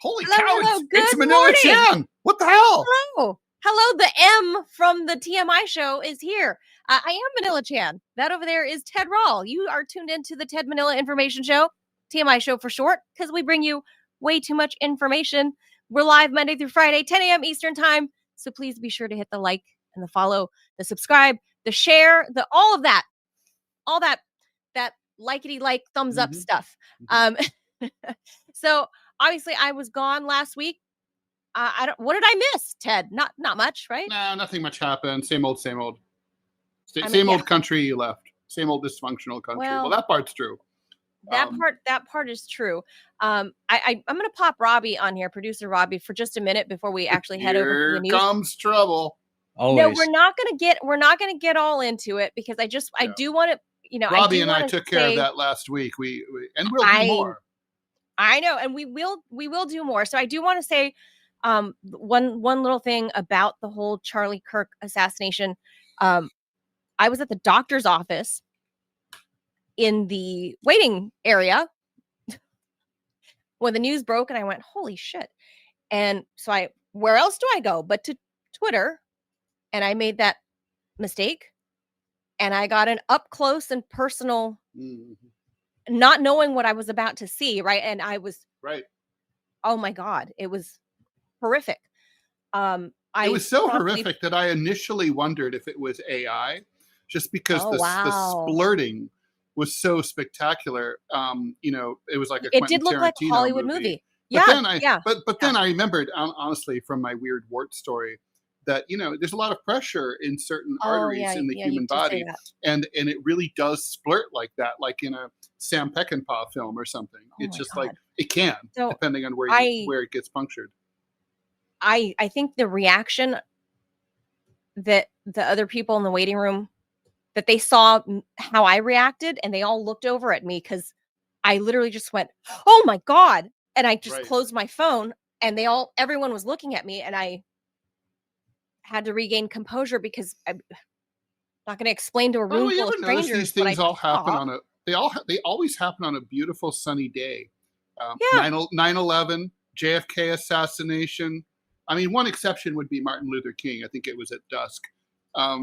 Holy Hello, cow! hello, It's good Manila morning. Chan. What the hell? Hello, the M from the TMI show is here. I am Manila Chan. That over there is Ted Rall. You are tuned into the Ted Manila Information Show, TMI show for short, because we bring you way too much information. We're live Monday through Friday, 10 a.m. Eastern time. So please be sure to hit the like and the follow, the subscribe, the share, the all of that, that likety-like thumbs up stuff. So obviously I was gone last week. What did I miss, Ted? Not much, right? No, nothing much happened. Same old. Same yeah. old country you left. Same old dysfunctional country. Well, that part's true. That part is true. I'm gonna pop Robbie on here, producer Robbie, for just a minute before we actually head over to the news. Here comes trouble. Always. No, we're not gonna get all into it because I do want to, Robbie and I took care of that last week. We and we'll do more. I know, and we will do more. So I do want to say one little thing about the whole Charlie Kirk assassination. I was at the doctor's office in the waiting area when the news broke, and I went, holy shit. And so where else do I go but to Twitter? And I made that mistake, and I got an up close and personal, not knowing what I was about to see. Right. And I was oh my God, it was horrific. It was so horrific that I initially wondered if it was AI, just because the splurting was so spectacular. It was like it did look like a Hollywood movie. But then I remembered, honestly, from my weird wart story, that there's a lot of pressure in certain arteries in the human body, and it really does splurt like that, like in a Sam Peckinpah film or something. It's just like it can, depending on where it gets punctured. I think the reaction that the other people in the waiting room, that they saw how I reacted, and they all looked over at me because I literally just went, oh my God. And I just closed my phone, and everyone was looking at me, and I had to regain composure because I'm not going to explain to a room full of strangers. These things all happen they always happen on a beautiful sunny day. 9/11, JFK assassination. I mean, one exception would be Martin Luther King. I think it was at dusk, at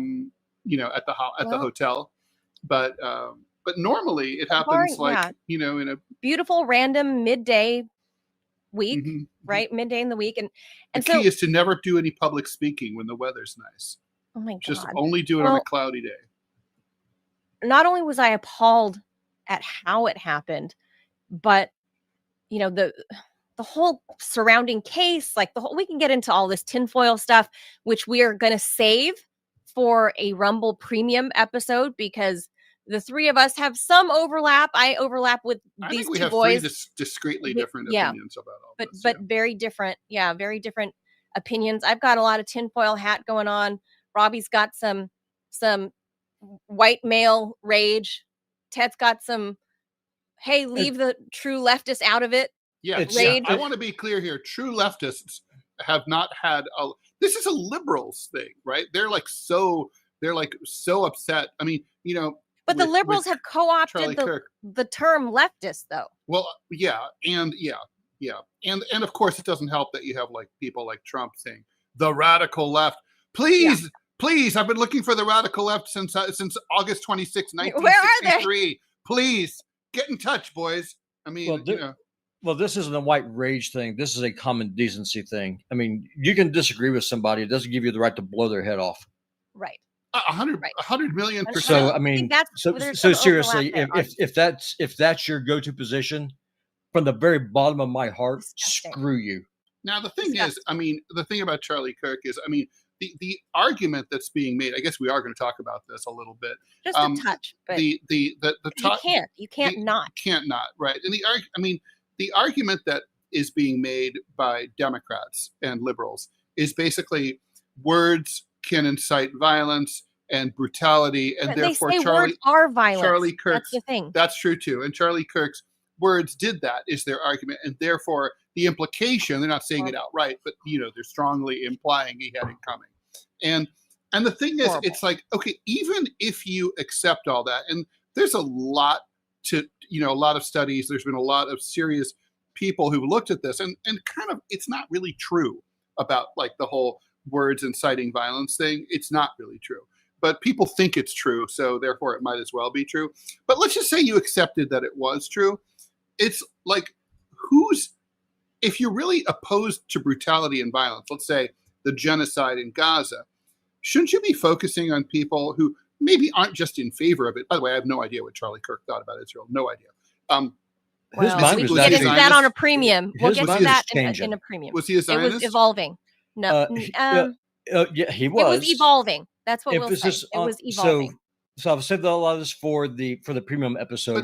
the hotel. But normally it happens in a beautiful random midday week, right? Midday in the week. And the key is to never do any public speaking when the weather's nice. Oh my God. Just only do it on a cloudy day. Not only was I appalled at how it happened, but the whole surrounding case, we can get into all this tinfoil stuff, which we are going to save for a Rumble premium episode, because the three of us have some overlap. I overlap with these two boys. Three discretely different opinions about all this. But very different. Yeah, very different opinions. I've got a lot of tinfoil hat going on. Robbie's got some white male rage. Ted's got some, hey, leave the true leftists out of it. Yeah, I want to be clear here. True leftists have not had this is a liberals thing, right? They're so upset. I mean, but the liberals have co-opted the term leftist, though. Well, and of course it doesn't help that you have people like Trump saying the radical left. Please, I've been looking for the radical left since August 26, 1963. Where are they? Please get in touch, boys. I mean, Well, this isn't a white rage thing. This is a common decency thing. I mean, you can disagree with somebody. It doesn't give you the right to blow their head off. Right. 100 million %. So I mean, so seriously, if that's your go-to position, from the very bottom of my heart, screw you. Now the thing is, I mean, the thing about Charlie Kirk is, I mean, the argument that's being made. I guess we are going to talk about this a little bit. Just a touch, but you can't not, right? And the argument that is being made by Democrats and liberals is basically words can incite violence and brutality, and therefore words are violence. Charlie Kirk's, that's the thing. That's true too. And Charlie Kirk's words did that, is their argument, and therefore the implication, they're not saying it outright, but they're strongly implying he had it coming. And the thing is, it's like, okay, even if you accept all that, and there's a lot of studies, there's been a lot of serious people who looked at this and kind of, it's not really true about like the whole words inciting violence thing. It's not really true, but people think it's true, so therefore it might as well be true. But let's just say you accepted that it was true. It's like, if you're really opposed to brutality and violence, let's say the genocide in Gaza, shouldn't you be focusing on people who maybe aren't just in favor of it? By the way, I have no idea what Charlie Kirk thought about Israel. No idea. Well, we can get into that on a premium. We'll get to that in a premium. Was he a Zionist? It was evolving. No, yeah, he was. It was evolving. That's what we'll say. It was evolving. So I've said a lot of this for the premium episode,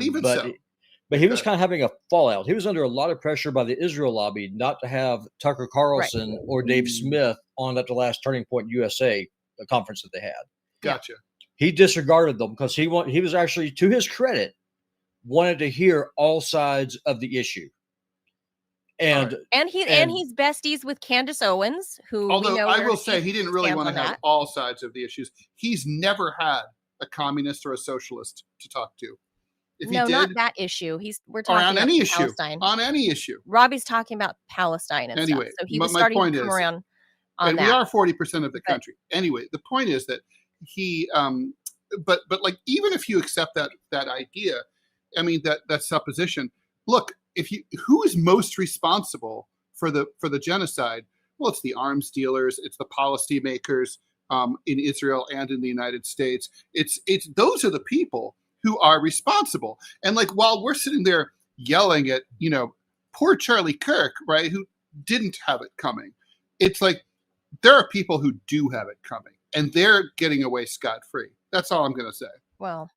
but he was kind of having a fallout. He was under a lot of pressure by the Israel lobby not to have Tucker Carlson or Dave Smith on at the last Turning Point USA conference that they had. Gotcha. He disregarded them because he was actually, to his credit, wanted to hear all sides of the issue. And he's besties with Candace Owens, who, although I will say he didn't really want to have all sides of the issues. He's never had a communist or a socialist to talk to. If he did, not that issue. We're talking on any about issue. Palestine. On any issue. Robbie's talking about Palestine and anyway, stuff. So he was starting to come around on and that. We are 40% of the country. Anyway, the point is that he but like, even if you accept that idea, I mean, that supposition, look, who is most responsible for the genocide? Well, it's the arms dealers, it's the policymakers in Israel and in the United States. It's those are the people who are responsible. And like, while we're sitting there yelling at, poor Charlie Kirk, right, who didn't have it coming, it's like, there are people who do have it coming, and they're getting away scot-free. That's all I'm going to say. Well,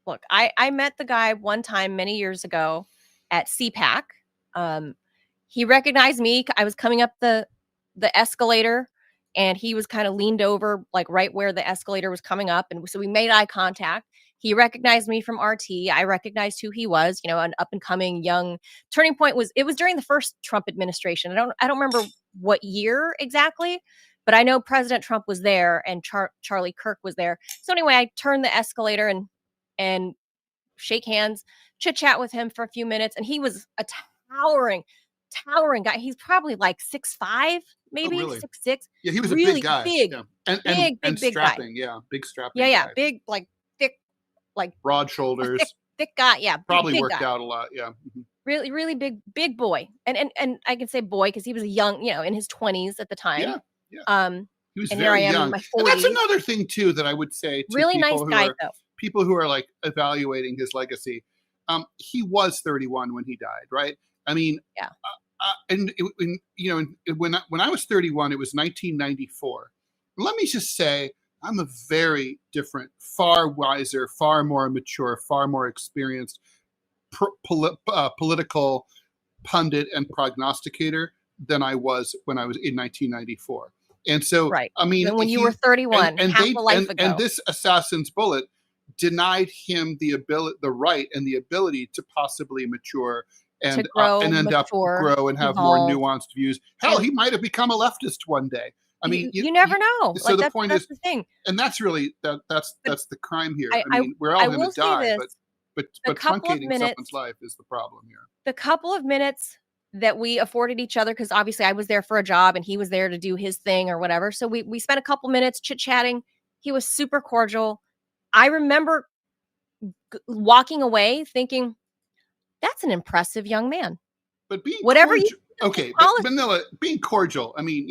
look, I met the guy one time many years ago at CPAC. He recognized me. I was coming up the escalator, and he was kind of leaned over, like right where the escalator was coming up. And so we made eye contact. He recognized me from RT. I recognized who he was, an up and coming young. Turning Point was during the first Trump administration. I don't remember what year exactly, but I know President Trump was there and Charlie Kirk was there. So anyway, I turned the escalator and shake hands, chit chat with him for a few minutes. And he was a towering guy. He's probably like 6'5", maybe 6'6". Yeah, he was really a big guy. Big, yeah. big strapping. Guy. Yeah, big strapping. Yeah, guy. big, like thick, like broad shoulders. Thick guy. Yeah, probably big worked guy. out a lot. Yeah. Mm-hmm. Really, really big boy. And I can say boy because he was young, in his 20s at the time. Yeah. He was and very here I am young. in my 40s. And that's another thing too that I would say to really people nice who guy, are, though. People who are like evaluating his legacy. He was 31 when he died, right? I mean, yeah. When I was 31, it was 1994. Let me just say, I'm a very different, far wiser, far more mature, far more experienced political pundit and prognosticator than I was when I was in 1994. And so, right. I mean, when you were 31, half a life ago. And this assassin's bullet denied him the right and the ability to possibly mature and grow, end up grow and have evolve, more nuanced views. Hell, he might have become a leftist one day. I mean, you never know. So the point is, the thing, and that's really that's the crime here. I mean, we're all going to die, but truncating someone's life is the problem here. The couple of minutes that we afforded each other, because obviously I was there for a job and he was there to do his thing or whatever. So we spent a couple minutes chit-chatting. He was super cordial. I remember walking away thinking, that's an impressive young man. But being whatever cordial, Manila, being cordial, I mean,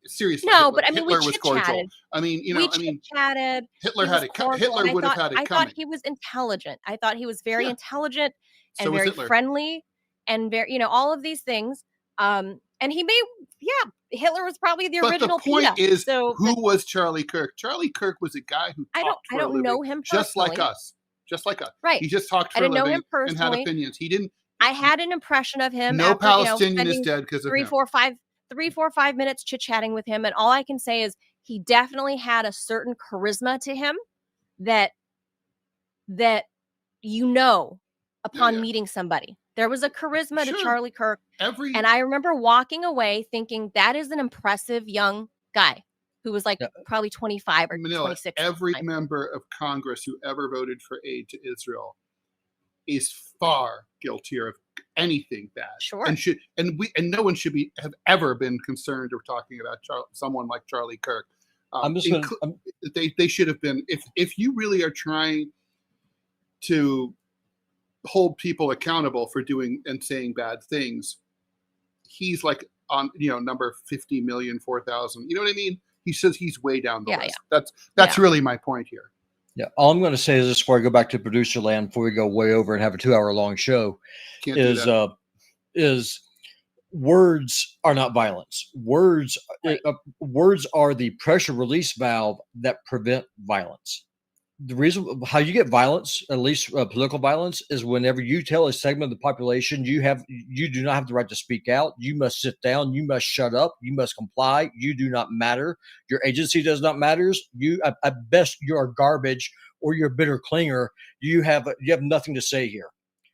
seriously. No, but I mean, Hitler we was cordial. I mean, we chit-chatted. Hitler had it. Hitler would have had it coming. I thought he was intelligent. I thought he was very intelligent and very friendly and very, all of these things. And he Hitler was probably the original. But the point is, who was Charlie Kirk? Charlie Kirk was a guy who talked for a living. I don't know him personally. Just like us. Right. He just talked for a living and had opinions. He didn't. I had an impression of him. No Palestinian is dead because of him. 3, 4, 5 minutes chit-chatting with him. And all I can say is he definitely had a certain charisma to him that upon meeting somebody. There was a charisma to Charlie Kirk. And I remember walking away thinking that is an impressive young guy who was probably 25 or 26. Every member of Congress who ever voted for aid to Israel is far guiltier anything bad. Sure. And no one should have ever been concerned or talking about someone like Charlie Kirk. They should have been. If you really are trying to hold people accountable for doing and saying bad things, he's like on number 50 million 4,000. You know what I mean? He says he's way down the list. Yeah. That's really my point here. Yeah, all I'm going to say is this before I go back to producer land, before we go way over and have a 2-hour long show, is words are not violence. Words are the pressure release valve that prevent violence. The reason how you get violence, at least political violence, is whenever you tell a segment of the population you do not have the right to speak out. You must sit down. You must shut up. You must comply. You do not matter. Your agency does not matter. You at best you are garbage or you're a bitter clinger. You have nothing to say here.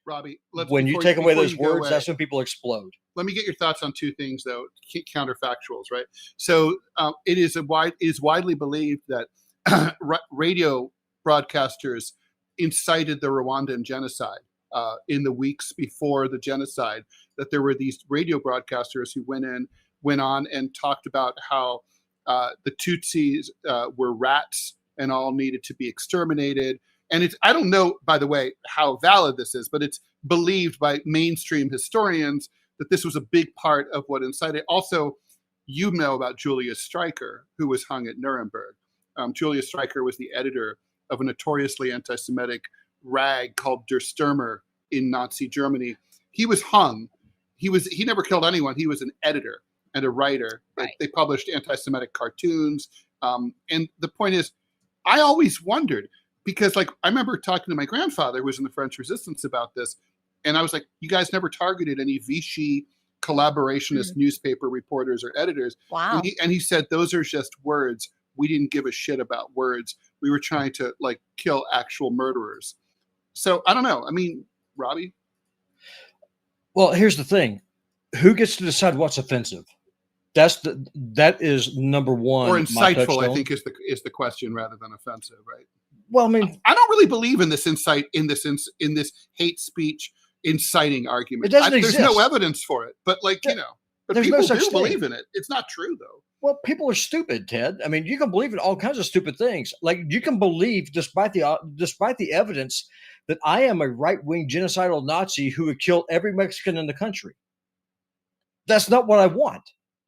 Robbie, when you take away those words, that's when people explode. Let me get your thoughts on two things, though, counterfactuals, right? So it is widely believed that radio broadcasters incited the Rwandan genocide in the weeks before the genocide, that there were these radio broadcasters who went on and talked about how the Tutsis were rats and all needed to be exterminated. And I don't know, by the way, how valid this is, but it's believed by mainstream historians that this was a big part of what incited. Also, you know about Julius Streicher, who was hung at Nuremberg. Julius Streicher was the editor of a notoriously anti-Semitic rag called Der Stürmer in Nazi Germany. He was hung. He never killed anyone. He was an editor and a writer. Right. They published anti-Semitic cartoons. And the point is, I always wondered, because I remember talking to my grandfather, who was in the French Resistance, about this. And I was like, you guys never targeted any Vichy collaborationist newspaper reporters or editors. Wow. And he said, those are just words. We didn't give a shit about words. We were trying to kill actual murderers. So I don't know. I mean, Robbie? Well, here's the thing. Who gets to decide what's offensive? That is number one. Or insightful, I think, is the question rather than offensive, right? Well, I mean, I don't really believe in this insight, in this hate speech inciting argument. It doesn't exist. There's no evidence for it, but but people do believe in it. It's not true, though. Well, people are stupid, Ted. I mean, you can believe in all kinds of stupid things. You can believe, despite the evidence, that I am a right-wing genocidal Nazi who would kill every Mexican in the country. That's not what I want.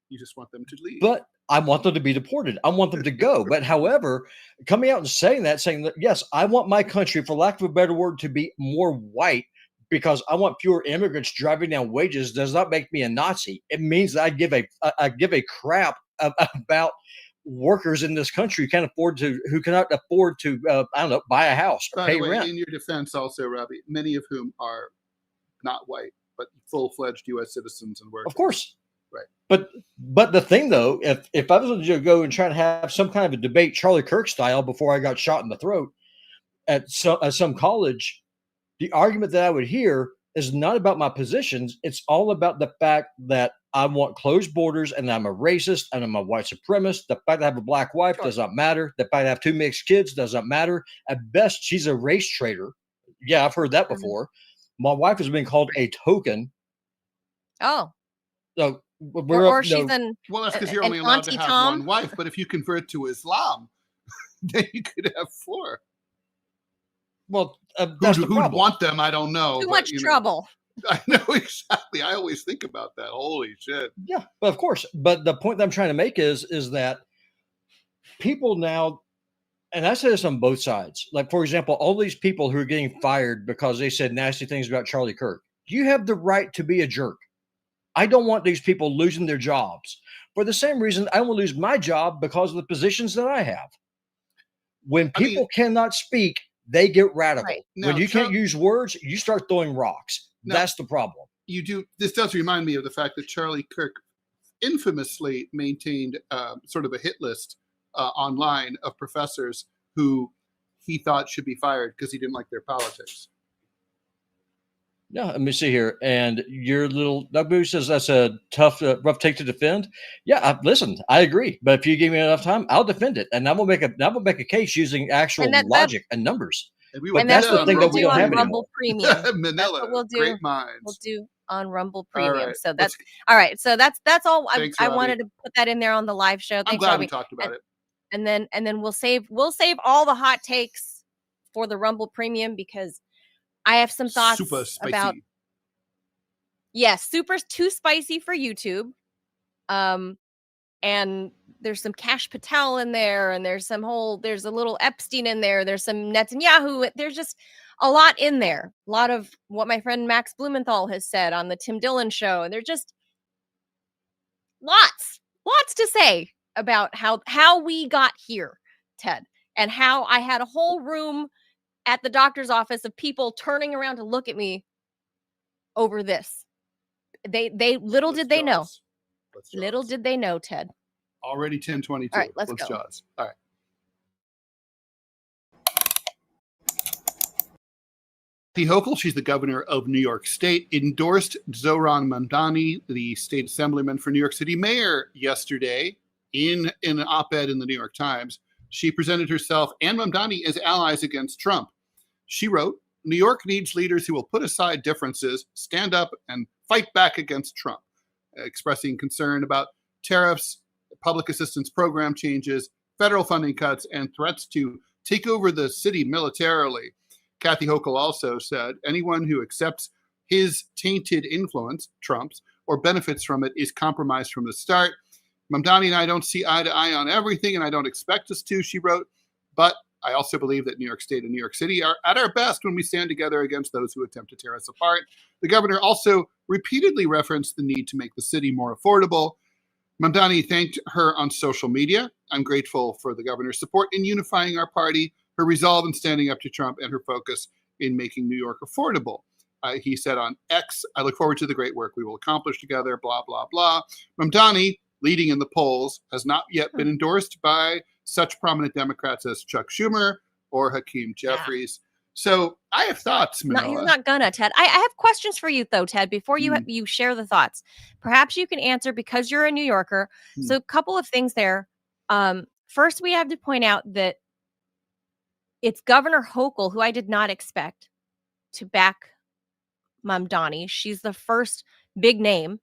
You just want them to leave. But I want them to be deported. I want them to go. But however, coming out and saying that, yes, I want my country, for lack of a better word, to be more white because I want fewer immigrants driving down wages, does not make me a Nazi. It means that I give a crap about workers in this country who cannot afford to buy a house or pay rent. In your defense, also, Robbie, many of whom are not white but full-fledged U.S. citizens and workers. Of course. Right. But the thing, though, if I was to go and try to have some kind of a debate Charlie Kirk style before I got shot in the throat at some college, the argument that I would hear is not about my positions. It's all about the fact that I want closed borders and I'm a racist and I'm a white supremacist. The fact that I have a black wife does not matter. The fact that I have 2 mixed kids does not matter. At best, she's a race traitor. Yeah, I've heard that before. My wife has been called a token. Oh. So she's well, that's because you're only allowed to have one wife. But if you convert to Islam, then you could have 4. Well, that's the problem. Who'd want them? I don't know. Too much trouble. I know exactly. I always think about that. Holy shit. Yeah, but of course. But the point that I'm trying to make is that people now, and I say this on both sides. For example, all these people who are getting fired because they said nasty things about Charlie Kirk. You have the right to be a jerk. I don't want these people losing their jobs. For the same reason, I will lose my job because of the positions that I have. When people cannot speak, they get radical. Right. When you can't use words, you start throwing rocks. That's the problem. You do. This does remind me of the fact that Charlie Kirk infamously maintained sort of a hit list online of professors who he thought should be fired because he didn't like their politics. Yeah, let me see here. And your little Doug Boo says that's a tough, rough take to defend. Yeah, listen, I agree. But if you give me enough time, I'll defend it, and I will make a case using actual logic and numbers. And we But will And do that's that's that the what thing we'll that we do don't on have Rumble anymore. Premium. That's Manila, what we'll do. great We'll minds. do on Rumble All Premium. right. So that's all right. So that's all. Thanks, I Robbie. wanted to put that in there on the live show. I'm Thanks, glad Robbie. we talked about it. And then we'll save all the hot takes for the Rumble Premium because I have some thoughts Super spicy. about super too spicy for YouTube. And there's some Cash Patel in there, and there's a little Epstein in there. There's some Netanyahu. There's just a lot in there. A lot of what my friend Max Blumenthal has said on the Tim Dillon show. And there's just lots to say about how we got here, Ted, and how I had a whole room at the doctor's office of people turning around to look at me over this. They little did they know. Little did they know, Ted. Already 10:22. All right, let's go. Jaws. All right. Hochul, she's the governor of New York State, endorsed Zohran Mamdani, the state assemblyman for New York City mayor, yesterday in an op-ed in the New York Times. She presented herself and Mamdani as allies against Trump. She wrote, New York needs leaders who will put aside differences, stand up, and fight back against Trump, expressing concern about tariffs, public assistance program changes, federal funding cuts, and threats to take over the city militarily. Kathy Hochul also said, anyone who accepts his tainted influence, Trump's, or benefits from it is compromised from the start. Mamdani and I don't see eye to eye on everything, and I don't expect us to, she wrote, but I also believe that New York State and New York City are at our best when we stand together against those who attempt to tear us apart. The governor also repeatedly referenced the need to make the city more affordable. Mamdani thanked her on social media. I'm grateful for the governor's support in unifying our party, her resolve in standing up to Trump, and her focus in making New York affordable. He said on X, I look forward to the great work we will accomplish together, blah, blah, blah. Mamdani, leading in the polls, has not yet been endorsed by such prominent Democrats as Chuck Schumer or Hakeem Jeffries. So I have thoughts, Manila. He's not gonna, Ted. I have questions for you, though, Ted, before you share the thoughts. Perhaps you can answer because you're a New Yorker. So a couple of things there. First, we have to point out that it's Governor Hochul, who I did not expect to back Mamdani. She's the first big name,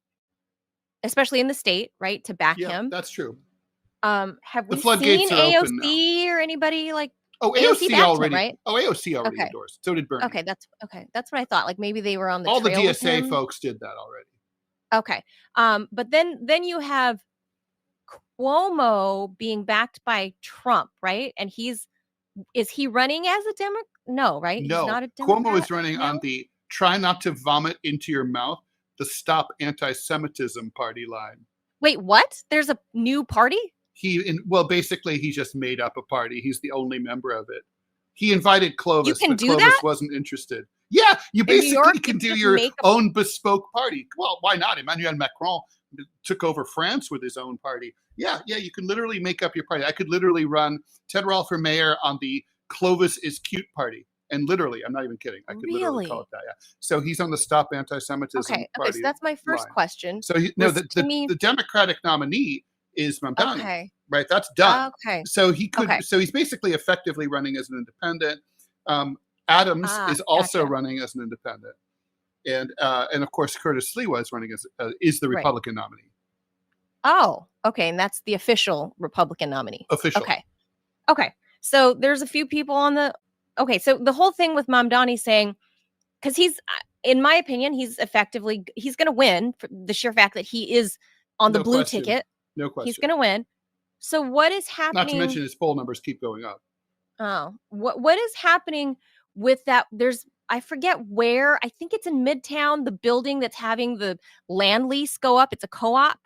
especially in the state, right, to back him. That's true. Have we seen AOC or anybody like? Oh, AOC already, him, right? Oh, AOC already endorsed. So did Bernie. Okay, that's what I thought. Like maybe they were on the all the trail with DSA him. folks did that already. Okay, but then you have Cuomo being backed by Trump, right? And is he running as a Democrat? No, right? No, he's not a Democrat. Cuomo is running on the try not to vomit into your mouth, the Stop Anti-Semitism party line. Wait, what? There's a new party? Basically, he just made up a party. He's the only member of it. He invited Clovis, you can but do Clovis that? wasn't interested. Yeah, you basically can do your own bespoke party. Well, why not? Emmanuel Macron took over France with his own party. Yeah, you can literally make up your party. I could literally run Ted Rall for mayor on the Clovis is cute party. And literally, I'm not even kidding. I could literally call it that. Yeah. So he's on the Stop Anti-Semitism party. Okay, so that's my first question. So the Democratic nominee is Mamdani. Okay. Right, that's done. Okay. So he could. Okay. So he's basically effectively running as an independent. Adams is also running as an independent, and of course Curtis Sliwa is running is the Republican nominee. Oh, okay, and that's the official Republican nominee. Official. Okay. So there's a few people on the. Okay, so the whole thing with Mamdani saying, because he's, in my opinion, he's going to win for the sheer fact that he is on the blue ticket. No question. He's going to win. So what is happening? Not to mention his poll numbers keep going up. Oh, what is happening with that? I forget where. I think it's in Midtown, the building that's having the land lease go up. It's a co-op.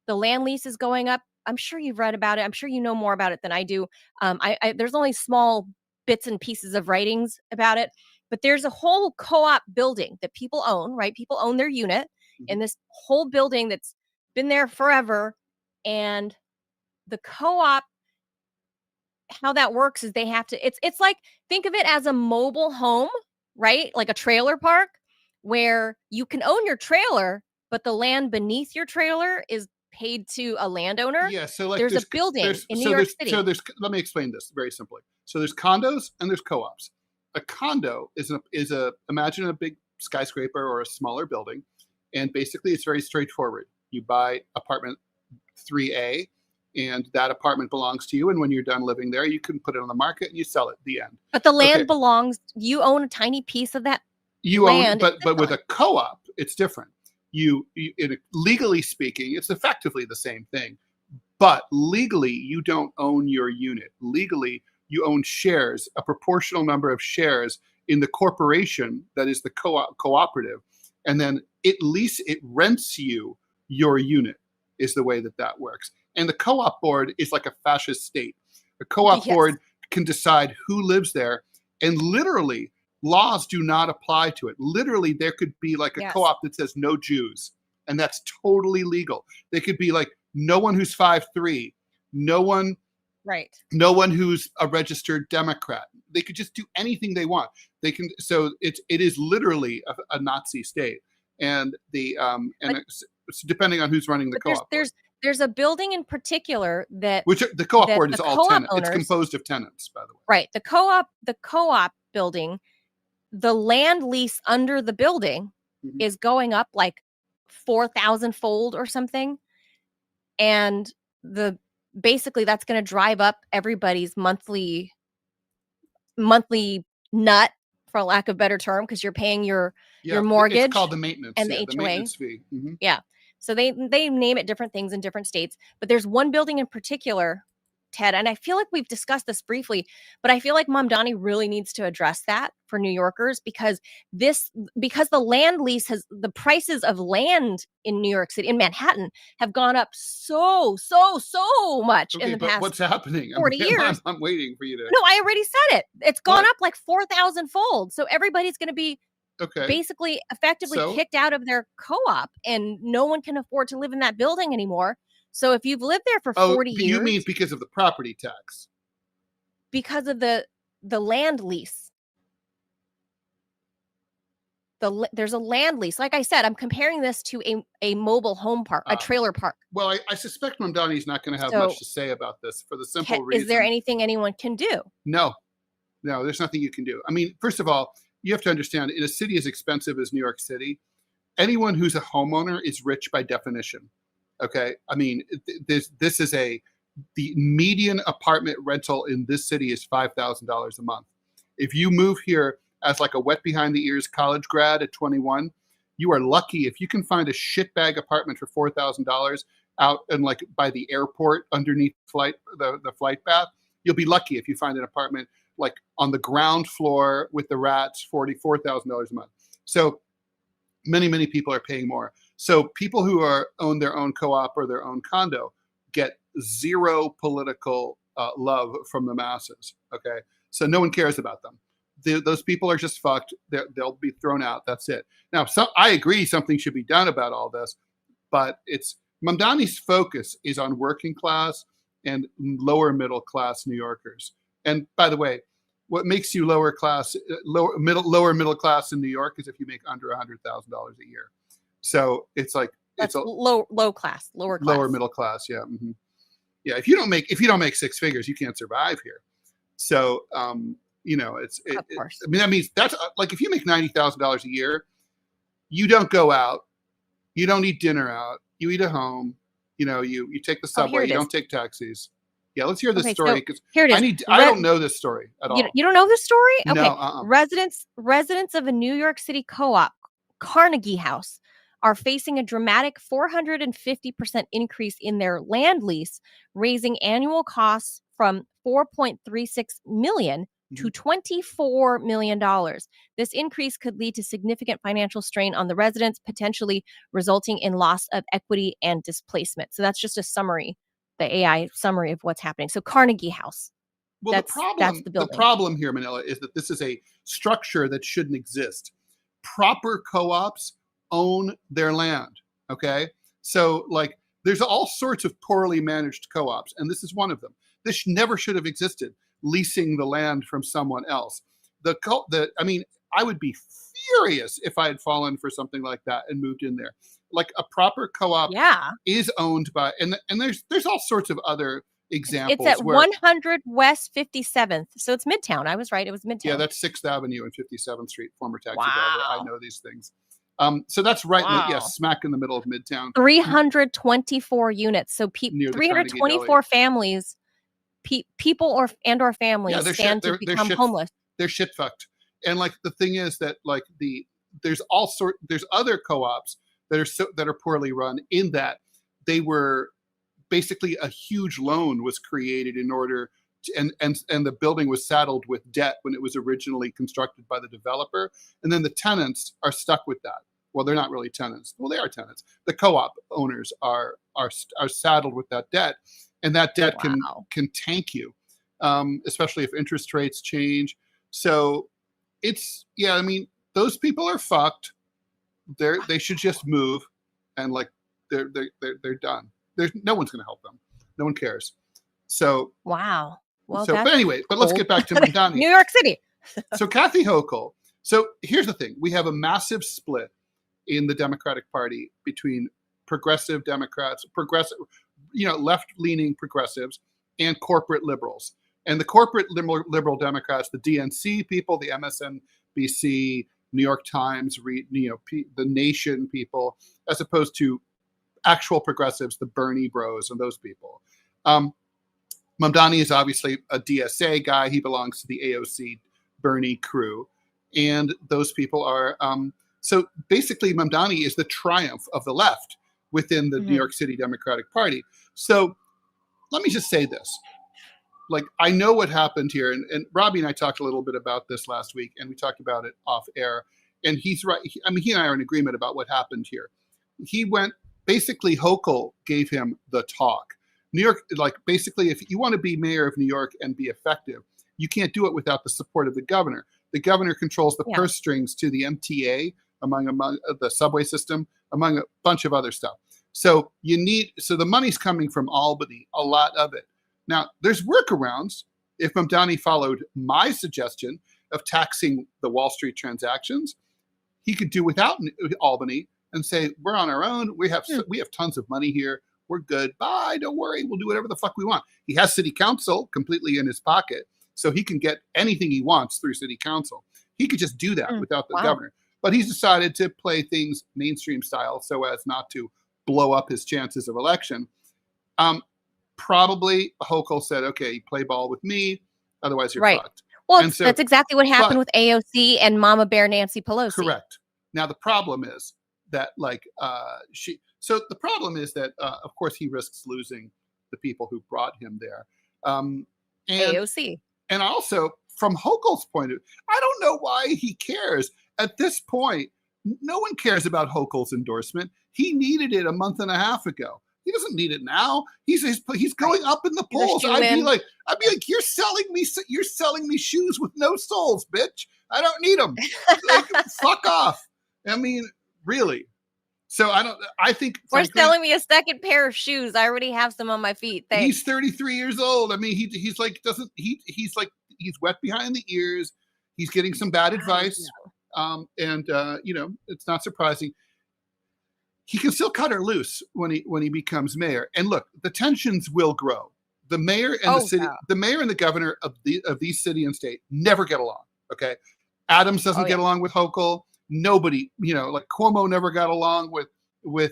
The land lease is going up. I'm sure you've read about it. I'm sure you know more about it than I do. There's only small bits and pieces of writings about it, but there's a whole co-op building that people own, right? People own their unit in this whole building that's been there forever. And the co-op, how that works is they have to, it's like, think of it as a mobile home, right? Like a trailer park where you can own your trailer, but the land beneath your trailer is paid to a landowner. Yeah, so like there's a building in New York City. So let me explain this very simply. So there's condos and there's co-ops. A condo is imagine a big skyscraper or a smaller building, and basically it's very straightforward. You buy apartment 3A, and that apartment belongs to you. And when you're done living there, you can put it on the market and you sell it. The end. But the land Okay. belongs. You own a tiny piece of that. You land own, but with a co-op, it's different. Legally speaking, it's effectively the same thing, but legally you don't own your unit. Legally, you own shares, a proportional number of shares in the corporation that is the cooperative, and then it rents you your unit. Is the way that works. And the co-op board is like a fascist state. The co-op board can decide who lives there, and literally laws do not apply to it. Literally, there could be like a co-op that says no Jews, and that's totally legal. They could be like no one who's 5'3", no one who's a registered Democrat. They could just do anything they want. They can. So it is literally a Nazi state, and depending on who's running the co-op. There's a building in particular which the co-op board is all tenants. Owners, it's composed of tenants, by the way. Right. The co-op building, the land lease under the building is going up like 4,000 fold or something. And basically that's going to drive up everybody's monthly nut, for lack of a better term, because you're paying your mortgage. It's called the maintenance and the HOA. The maintenance fee. Yeah. So they name it different things in different states, but there's one building in particular, Ted, and I feel like we've discussed this briefly, but I feel like Mamdani really needs to address that for New Yorkers, because the land lease the prices of land in New York City, in Manhattan, have gone up so much in the past. What's happening? 40 years. I'm waiting for you to. No, I already said it. It's gone up like 4,000 fold. So everybody's going to be basically effectively kicked out of their co-op, and no one can afford to live in that building anymore. So if you've lived there for 40 years. You mean because of the property tax? Because of the land lease. There's a land lease. Like I said, I'm comparing this to a mobile home park, a trailer park. Well, I suspect Mamdani's not going to have much to say about this for the simple reason. Is there anything anyone can do? No, there's nothing you can do. I mean, first of all, you have to understand, in a city as expensive as New York City, anyone who's a homeowner is rich by definition. Okay, I mean, the median apartment rental in this city is $5,000 a month. If you move here as like a wet behind the ears college grad at 21, you are lucky if you can find a shitbag apartment for $4,000 out and like by the airport underneath the flight path. You'll be lucky if you find an apartment like on the ground floor with the rats, $44,000 a month. So many people are paying more. So people who own their own co-op or their own condo get zero political love from the masses. Okay, so no one cares about them. Those people are just fucked. They'll be thrown out. That's it. Now, I agree something should be done about all this, but Mamdani's focus is on working class and lower middle class New Yorkers. And by the way, what makes you lower middle class in New York is if you make under $100,000 a year. So it's like that's lower class. Lower middle class, yeah. Mm-hmm. Yeah, if you don't make six figures, you can't survive here. So of course. I mean, that means that's like if you make $90,000 a year, you don't go out, you don't eat dinner out, you eat at home. You take the subway, you don't take taxis. Yeah, let's hear this story, because here it is. I don't know this story at all. You don't know this story? Okay. No, Residents of a New York City co-op, Carnegie House, are facing a dramatic 450% increase in their land lease, raising annual costs from $4.36 million to $24 million. This increase could lead to significant financial strain on the residents, potentially resulting in loss of equity and displacement. So that's just a summary, the AI summary of what's happening. So Carnegie House. Well, that's the building. The problem here, Manila, is that this is a structure that shouldn't exist. Proper co-ops own their land. Okay, so like there's all sorts of poorly managed co-ops, and this is one of them. This never should have existed. Leasing the land from someone else. I mean, I would be furious if I had fallen for something like that and moved in there. Like a proper co-op is owned by, and there's all sorts of other examples. It's at where, 100 West 57th. So it's Midtown. I was right. It was Midtown. Yeah, that's 6th Avenue and 57th Street, former taxi driver. I Wow. know these things. So that's right, Wow. smack in the middle of Midtown. 324 units. So Near the 324 Carnegie families, people or families they're stand to become homeless. They're shit fucked. And like the thing is that like there's other co-ops that are poorly run, in that they were basically, a huge loan was created in order to, and the building was saddled with debt when it was originally constructed by the developer, and then the tenants are stuck with that. Well, they're not really tenants. Well, they are tenants. The co-op owners are saddled with that debt, and that debt can tank you, especially if interest rates change. So it's, I mean, those people are fucked. They should just move, and like they're done. No one's going to help them. No one cares. So wow. Well, but anyway, let's get back to Mamdani. New York City. So Kathy Hochul. So here's the thing: we have a massive split in the Democratic Party between progressive Democrats, left-leaning progressives, and corporate liberals. And the corporate liberal Democrats, the DNC people, the MSNBC, New York Times, the Nation people, as opposed to actual progressives, the Bernie bros and those people. Mamdani is obviously a DSA guy. He belongs to the AOC Bernie crew. And those people are, so basically Mamdani is the triumph of the left within the New York City Democratic Party. So let me just say this. Like, I know what happened here, and Robbie and I talked a little bit about this last week, and we talked about it off air, and he's right. He and I are in agreement about what happened here. Basically, Hochul gave him the talk. New York, like, basically, if you want to be mayor of New York and be effective, you can't do it without the support of the governor. The governor controls the purse strings to the MTA, among the subway system, among a bunch of other stuff. So the money's coming from Albany, a lot of it. Now, there's workarounds. If Mamdani followed my suggestion of taxing the Wall Street transactions, he could do without Albany and say, we're on our own. We have tons of money here. We're good. Bye. Don't worry. We'll do whatever the fuck we want. He has city council completely in his pocket, so he can get anything he wants through city council. He could just do that without the governor. But he's decided to play things mainstream style so as not to blow up his chances of election. Probably Hochul said, okay, play ball with me, otherwise you're fucked. Well, that's exactly what happened with AOC and Mama Bear Nancy Pelosi. Correct. Now, the problem is that, of course, he risks losing the people who brought him there. AOC. And also, from Hochul's point of view, I don't know why he cares. At this point, no one cares about Hochul's endorsement. He needed it a month and a half ago. He doesn't need it now. He's going up in the polls. I'd be like, you're selling me shoes with no soles, bitch. I don't need them. Like, fuck off. I mean, really. So I think selling me a second pair of shoes. I already have some on my feet. Thanks. He's 33 years old. I mean, he's wet behind the ears. He's getting some bad advice. It's not surprising. He can still cut her loose when he becomes mayor. And look, the tensions will grow. The mayor and the mayor and the governor of these city and state never get along. Okay, Adams doesn't get along with Hochul. Nobody, like Cuomo never got along with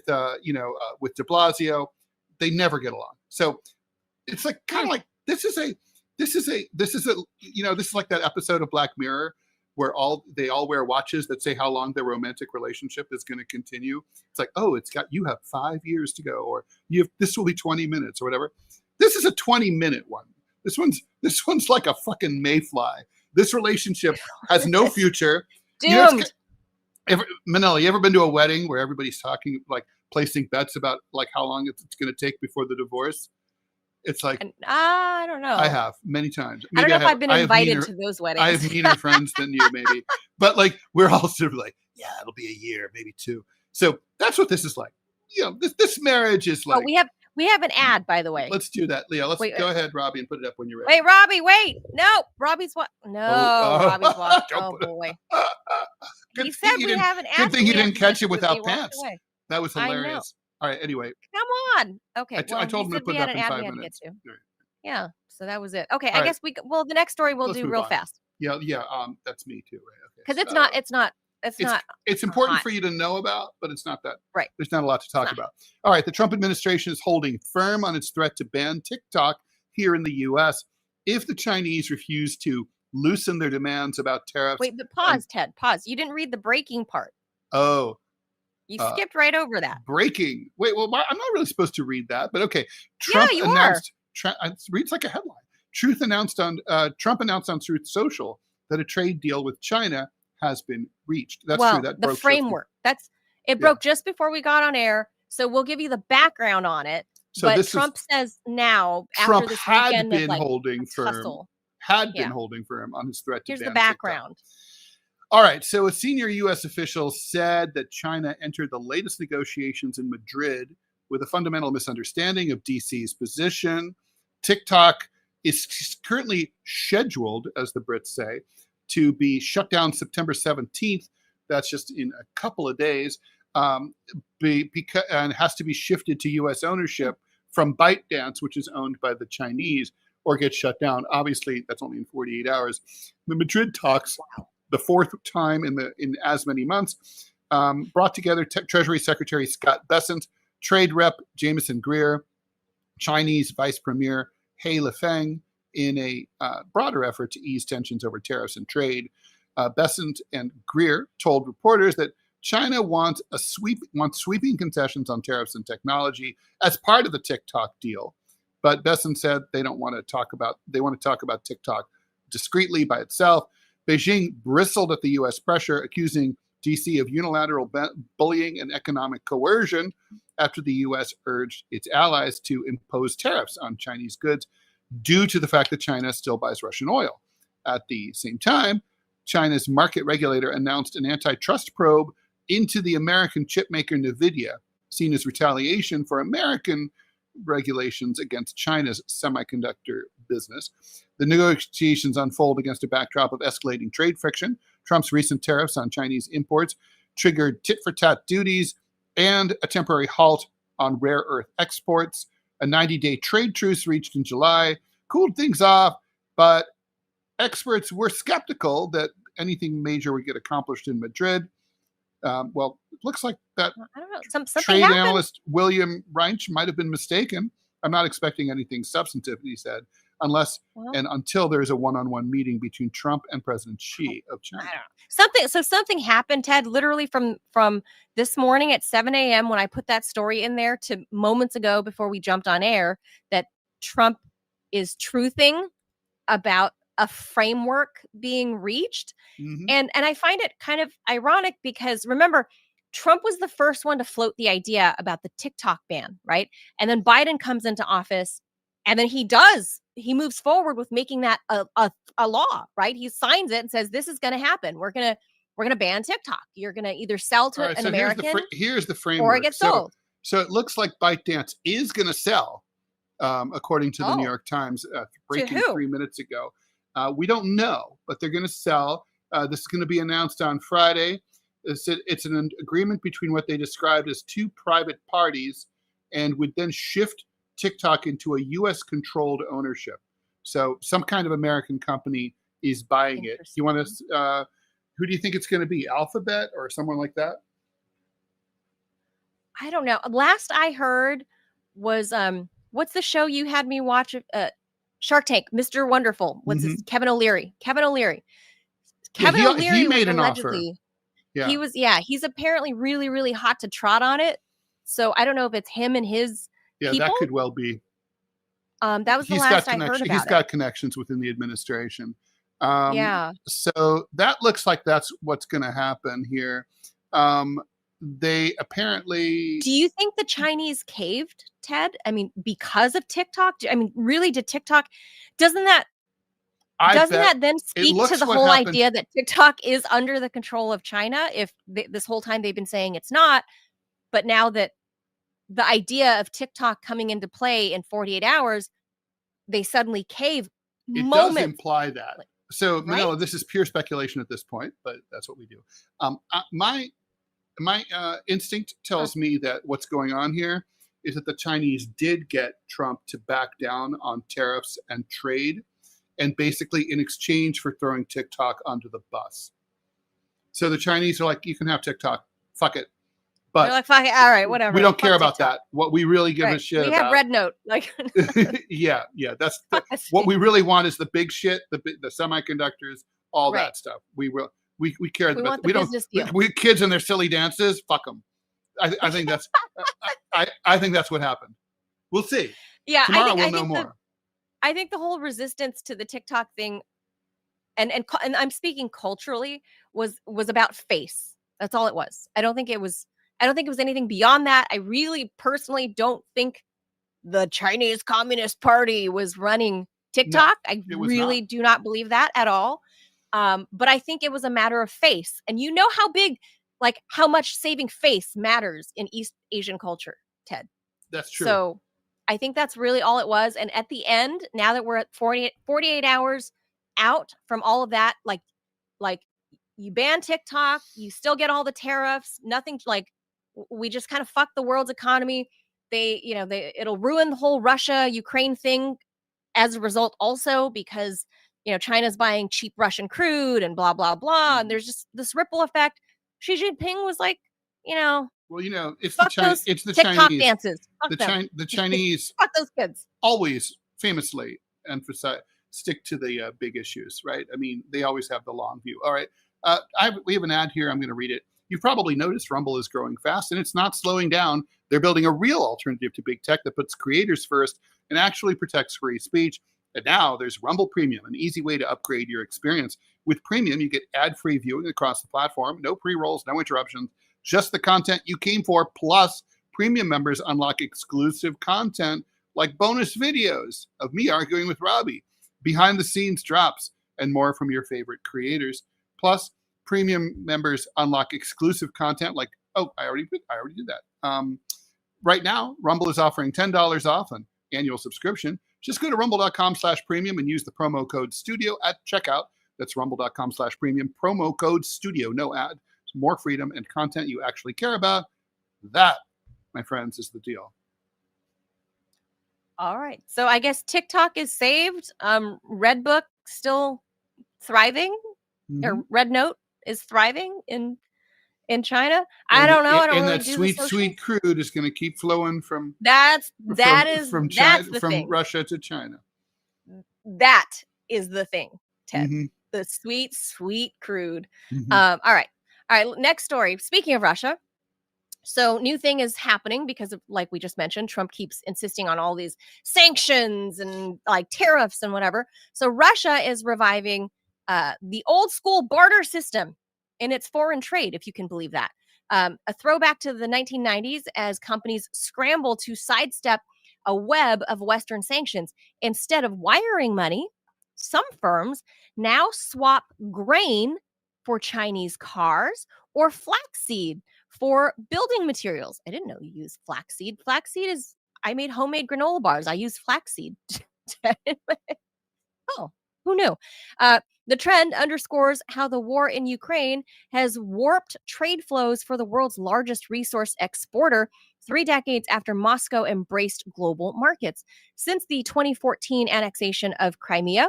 de Blasio. They never get along. So it's like kind of like this is like that episode of Black Mirror where they all wear watches that say how long their romantic relationship is going to continue. It's like, oh, you have 5 years to go, or this will be 20 minutes or whatever. This is a 20-minute one. This one's like a fucking mayfly. This relationship has no future. Doomed. Manila, you ever been to a wedding where everybody's talking, like placing bets about like how long it's going to take before the divorce? It's like, I don't know. I have many times. I don't know if I've been invited to those weddings. I have meaner friends than you, maybe. But like, we're all sort of like, yeah, it'll be a year, maybe 2. So that's what this is like. This marriage is like. Oh, we have an ad, by the way. Let's do that, Leah. Let's go ahead, Robbie, and put it up when you're ready. Wait, Robbie, wait. No, Robbie's what? No, Robbie's what? Oh, boy. He said we have an ad. Good thing you didn't catch it without pants. That was hilarious. All right, anyway. Come on. Okay. I told him to put it up in 5 minutes. Yeah. So that was it. Okay. All I right. guess well, the next story we'll Let's do move real on. fast Yeah. That's me too. Right. Okay. because it's not It's important hot. for you to know about, but it's not that. Right. There's not a lot to talk not. about. All right. The Trump administration is holding firm on its threat to ban TikTok here in the U.S. if the Chinese refuse to loosen their demands about tariffs. Wait, but pause, Ted. Pause. You didn't read the breaking part. Oh, You skipped right over that. breaking. Wait, well, I'm not really supposed to read that, but okay. Yeah, you are. It reads like a headline. Trump announced on Truth Social that a trade deal with China has been reached. That's true. That the broke framework. It broke just before we got on air. So we'll give you the background on it. So but Trump says now, Trump after this had weekend been of like holding firm. tussle. Been holding firm on his threat to Here's ban the background. TikTok. All right. So a senior U.S. official said that China entered the latest negotiations in Madrid with a fundamental misunderstanding of DC's position. TikTok is currently scheduled, as the Brits say, to be shut down September 17th. That's just in a couple of days, and has to be shifted to U.S. ownership from ByteDance, which is owned by the Chinese, or get shut down. Obviously, that's only in 48 hours. The Madrid talks, the fourth time in as many months, brought together Treasury Secretary Scott Bessent, Trade Rep Jameson Greer, Chinese Vice Premier He Lifeng, in a broader effort to ease tensions over tariffs and trade. Bessent and Greer told reporters that China wants sweeping concessions on tariffs and technology as part of the TikTok deal. But Bessent said they want to talk about TikTok discreetly by itself. Beijing bristled at the U.S. pressure, accusing D.C. of unilateral bullying and economic coercion after the U.S. urged its allies to impose tariffs on Chinese goods due to the fact that China still buys Russian oil. At the same time, China's market regulator announced an antitrust probe into the American chipmaker NVIDIA, seen as retaliation for American regulations against China's semiconductor business. The negotiations unfold against a backdrop of escalating trade friction. Trump's recent tariffs on Chinese imports triggered tit-for-tat duties and a temporary halt on rare earth exports. A 90-day trade truce reached in July cooled things off, but experts were skeptical that anything major would get accomplished in Madrid. Well, it looks like that I don't know. Something trade happened. analyst William Reinsch might have been mistaken. I'm not expecting anything substantive, he said, unless and until there is a one-on-one meeting between Trump and President Xi of China. Something happened, Ted, literally from this morning at 7 a.m. when I put that story in there to moments ago before we jumped on air, that Trump is truthing about a framework being reached. Mm-hmm. And I find it kind of ironic because, remember, Trump was the first one to float the idea about the TikTok ban, right? And then Biden comes into office, and then he moves forward with making that a law, right? He signs it and says, this is going to happen. We're going to ban TikTok. You're going to either sell to an American here's the framework. Or it gets sold. So it looks like ByteDance is going to sell, according to the New York Times, breaking 3 minutes ago. We don't know, but they're going to sell. This is going to be announced on Friday. It's an agreement between what they described as two private parties, and would then shift TikTok into a U.S.-controlled ownership. So some kind of American company is buying it. You want to? Who do you think it's going to be? Alphabet or someone like that? I don't know. Last I heard was what's the show you had me watch? Shark Tank, Mr. Wonderful. What's his? Kevin O'Leary. He made an offer. Yeah. He's apparently really, really hot to trot on it. So I don't know if it's him and his people. That could well be. That was the last I heard about He's got connections within the administration. So that looks like that's what's going to happen here. They apparently. Do you think the Chinese caved, Ted? I mean, because of TikTok? I mean, really, did TikTok? Doesn't that then speak to the whole idea that TikTok is under the control of China? If this whole time they've been saying it's not, but now that the idea of TikTok coming into play in 48 hours, they suddenly cave. It does imply that. So, right? Manila, this is pure speculation at this point, but that's what we do. My instinct tells me that what's going on here is that the Chinese did get Trump to back down on tariffs and trade, and basically in exchange for throwing TikTok onto the bus. So the Chinese are like, you can have TikTok, fuck it. But they're like, fuck it, all right, whatever. we don't care Fuck about TikTok. that. What we really give a shit We about. have Red Note. Like, yeah. That's what we really want is the big shit, the semiconductors, all Right. that stuff. We care We about. want the We don't. business deal. We kids and their silly dances. Fuck them. I think that's. I think that's what happened. We'll see. Yeah, Tomorrow we'll know more. I think the whole resistance to the TikTok thing, and I'm speaking culturally, was about face. That's all it was. I don't think it was anything beyond that. I really personally don't think the Chinese Communist Party was running TikTok. No, I really do not believe that at all. But I think it was a matter of face. And you know how big, like how much saving face matters in East Asian culture, Ted. That's true. So I think that's really all it was. And at the end, now that we're at 48 hours out from all of that, like you ban TikTok, you still get all the tariffs, nothing, like we just kind of fuck the world's economy. It'll ruin the whole Russia Ukraine thing as a result also, because China's buying cheap Russian crude and blah blah blah, and there's just this ripple effect. Xi Jinping was like, well, it's fuck the it's the TikTok Chinese dances. Fuck them. The Chinese Fuck those kids. always famously stick to the big issues, right? I mean, they always have the long view. All right, we have an ad here. I'm going to read it. You've probably noticed Rumble is growing fast, and it's not slowing down. They're building a real alternative to big tech that puts creators first and actually protects free speech. And now there's Rumble Premium, an easy way to upgrade your experience. With Premium, you get ad-free viewing across the platform, no pre-rolls, no interruptions, just the content you came for. Plus, Premium members unlock exclusive content like bonus videos of me arguing with Robbie, behind-the-scenes drops, and more from your favorite creators. Plus, Premium members unlock exclusive content like, I already did that. Right now, Rumble is offering $10 off an annual subscription. Just go to rumble.com/premium and use the promo code studio at checkout. That's rumble.com/premium, promo code studio, no ad. More freedom and content you actually care about. That, my friends, is the deal. All right. So I guess TikTok is saved. Redbook still thriving, or Red Note is thriving in China. I don't know. I don't really that do sweet crude is going to keep flowing from Russia to China. That is the thing, Ted. Mm-hmm. The sweet crude. Mm-hmm. All right. Next story. Speaking of Russia, so new thing is happening because of, like we just mentioned, Trump keeps insisting on all these sanctions and like tariffs and whatever. So Russia is reviving the old school barter system in its foreign trade, if you can believe that. A throwback to the 1990s as companies scramble to sidestep a web of Western sanctions. Instead of wiring money, some firms now swap grain for Chinese cars or flaxseed for building materials. I didn't know you use flaxseed. Flaxseed is, I made homemade granola bars. I use flaxseed. Oh, who knew? The trend underscores how the war in Ukraine has warped trade flows for the world's largest resource exporter 3 decades after Moscow embraced global markets. Since the 2014 annexation of Crimea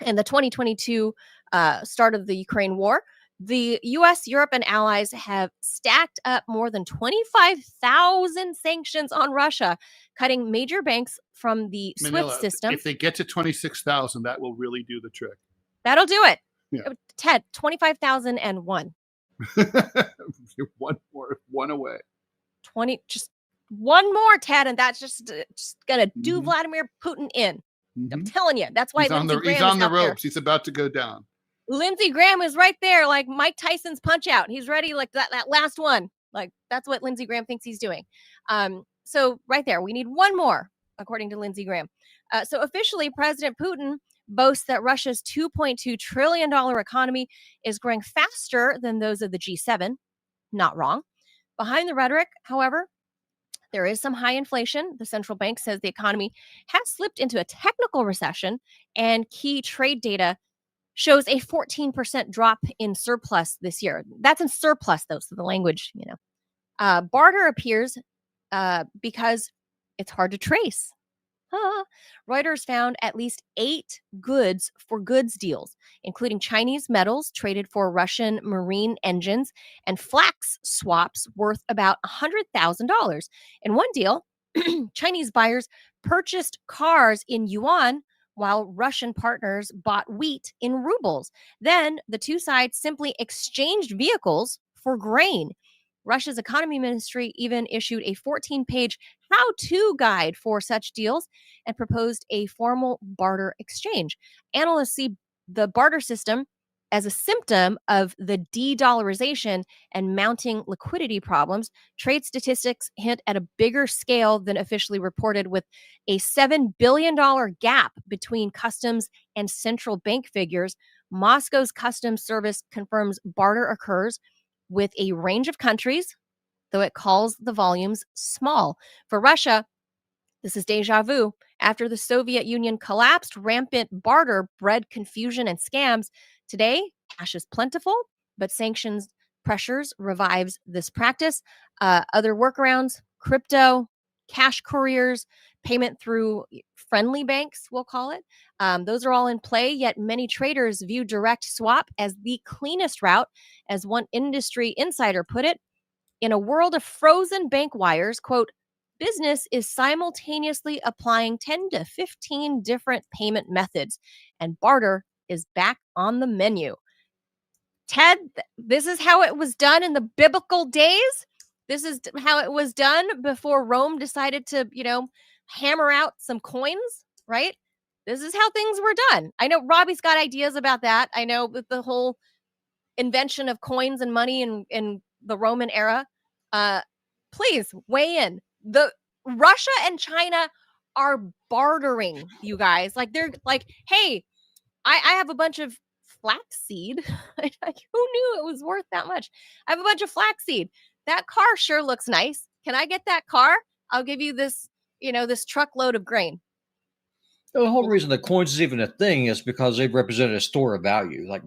and the 2022 start of the Ukraine war, the U.S., Europe, and allies have stacked up more than 25,000 sanctions on Russia, cutting major banks from the Manila, SWIFT system. If they get to 26,000, that will really do the trick. That'll do it. Yeah. Ted, 25,001. one away. Just one more, Ted, and that's just gonna do Vladimir Putin in. I'm telling you, that's why he's on the ropes. He's about to go down. Lindsey Graham is right there, like Mike Tyson's Punch Out. He's ready, like that last one. Like that's what Lindsey Graham thinks he's doing. So right there, we need one more, according to Lindsey Graham. So officially, President Putin boasts that Russia's $2.2 trillion economy is growing faster than those of the G7. Not wrong. Behind the rhetoric, however, there is some high inflation. The central bank says the economy has slipped into a technical recession, and key trade data shows a 14% drop in surplus this year. That's in surplus, though, so the language, barter appears because it's hard to trace. Reuters found at least 8 goods for goods deals, including Chinese metals traded for Russian marine engines and flax swaps worth about $100,000. In one deal, Chinese buyers purchased cars in yuan while Russian partners bought wheat in rubles. Then the two sides simply exchanged vehicles for grain. Russia's economy ministry even issued a 14-page how-to guide for such deals and proposed a formal barter exchange. Analysts see the barter system as a symptom of the de-dollarisation and mounting liquidity problems. Trade statistics hint at a bigger scale than officially reported, with a $7 billion gap between customs and central bank figures. Moscow's customs service confirms barter occurs with a range of countries, though it calls the volumes small. For Russia, this is deja vu. After the Soviet Union collapsed, rampant barter bred confusion and scams. Today, cash is plentiful, but sanctions pressures revives this practice. Other workarounds, crypto, cash couriers, payment through friendly banks, we'll call it. Those are all in play, yet many traders view direct swap as the cleanest route. As one industry insider put it, in a world of frozen bank wires, quote, business is simultaneously applying 10 to 15 different payment methods, and barter is back on the menu. Ted, this is how it was done in the biblical days. This is how it was done before Rome decided to, hammer out some coins, right? This is how things were done. I know Robbie's got ideas about that. I know with the whole invention of coins and money in the Roman era. Please weigh in. The Russia and China are bartering, you guys. Like, they're like, hey, I have a bunch of flaxseed. Like, who knew it was worth that much? I have a bunch of flaxseed. That car sure looks nice. Can I get that car? I'll give you this, this truckload of grain. The whole reason the coins is even a thing is because they represent a store of value. Like,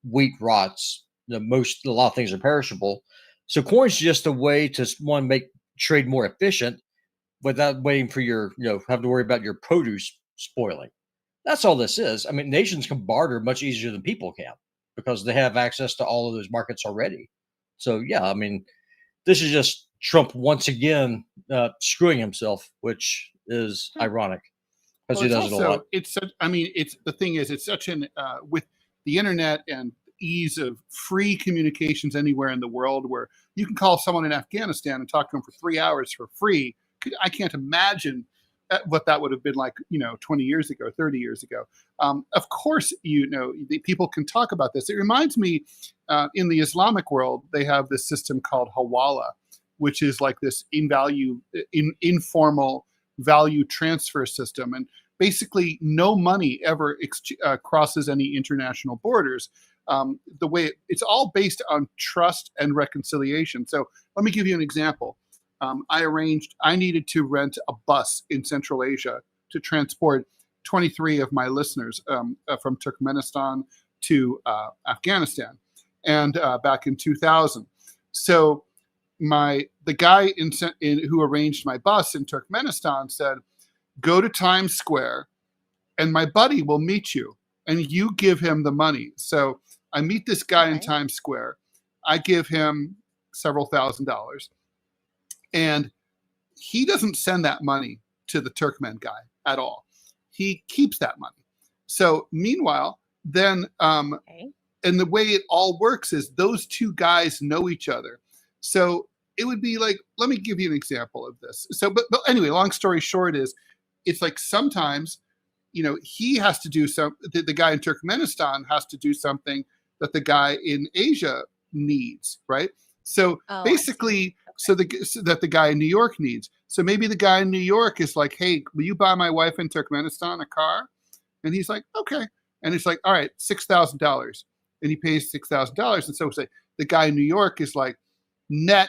wheat rots. A lot of things are perishable. So coins is just a way to make trade more efficient without waiting for your, having to worry about your produce spoiling. That's all this is. I mean, nations can barter much easier than people can because they have access to all of those markets already. So yeah, I mean, this is just Trump once again screwing himself, which is ironic because he does it a lot. It's the thing is, it's such an with the internet and ease of free communications anywhere in the world, where you can call someone in Afghanistan and talk to them for 3 hours for free. I can't imagine what that would have been like, 20 years ago, 30 years ago. Of course, the people can talk about this. It reminds me, in the Islamic world, they have this system called hawala, which is like this informal value transfer system. And basically no money ever crosses any international borders. The way it's all based on trust and reconciliation. So let me give you an example. I needed to rent a bus in Central Asia to transport 23 of my listeners from Turkmenistan to Afghanistan, and back in 2000. So the guy who arranged my bus in Turkmenistan said, go to Times Square and my buddy will meet you and you give him the money. So I meet this guy in Times Square. I give him several $1,000s, and he doesn't send that money to the Turkmen guy at all. He keeps that money. So meanwhile, then, and the way it all works is those two guys know each other. So it would be like, let me give you an example of this. So, but anyway, long story short is, it's like sometimes, he has to do the guy in Turkmenistan has to do something that the guy in Asia needs, right? So basically, that the guy in New York needs. So maybe the guy in New York is like, hey, will you buy my wife in Turkmenistan a car? And he's like, okay. And it's like, all right, $6,000. And he pays $6,000. And so say the guy in New York is like, net,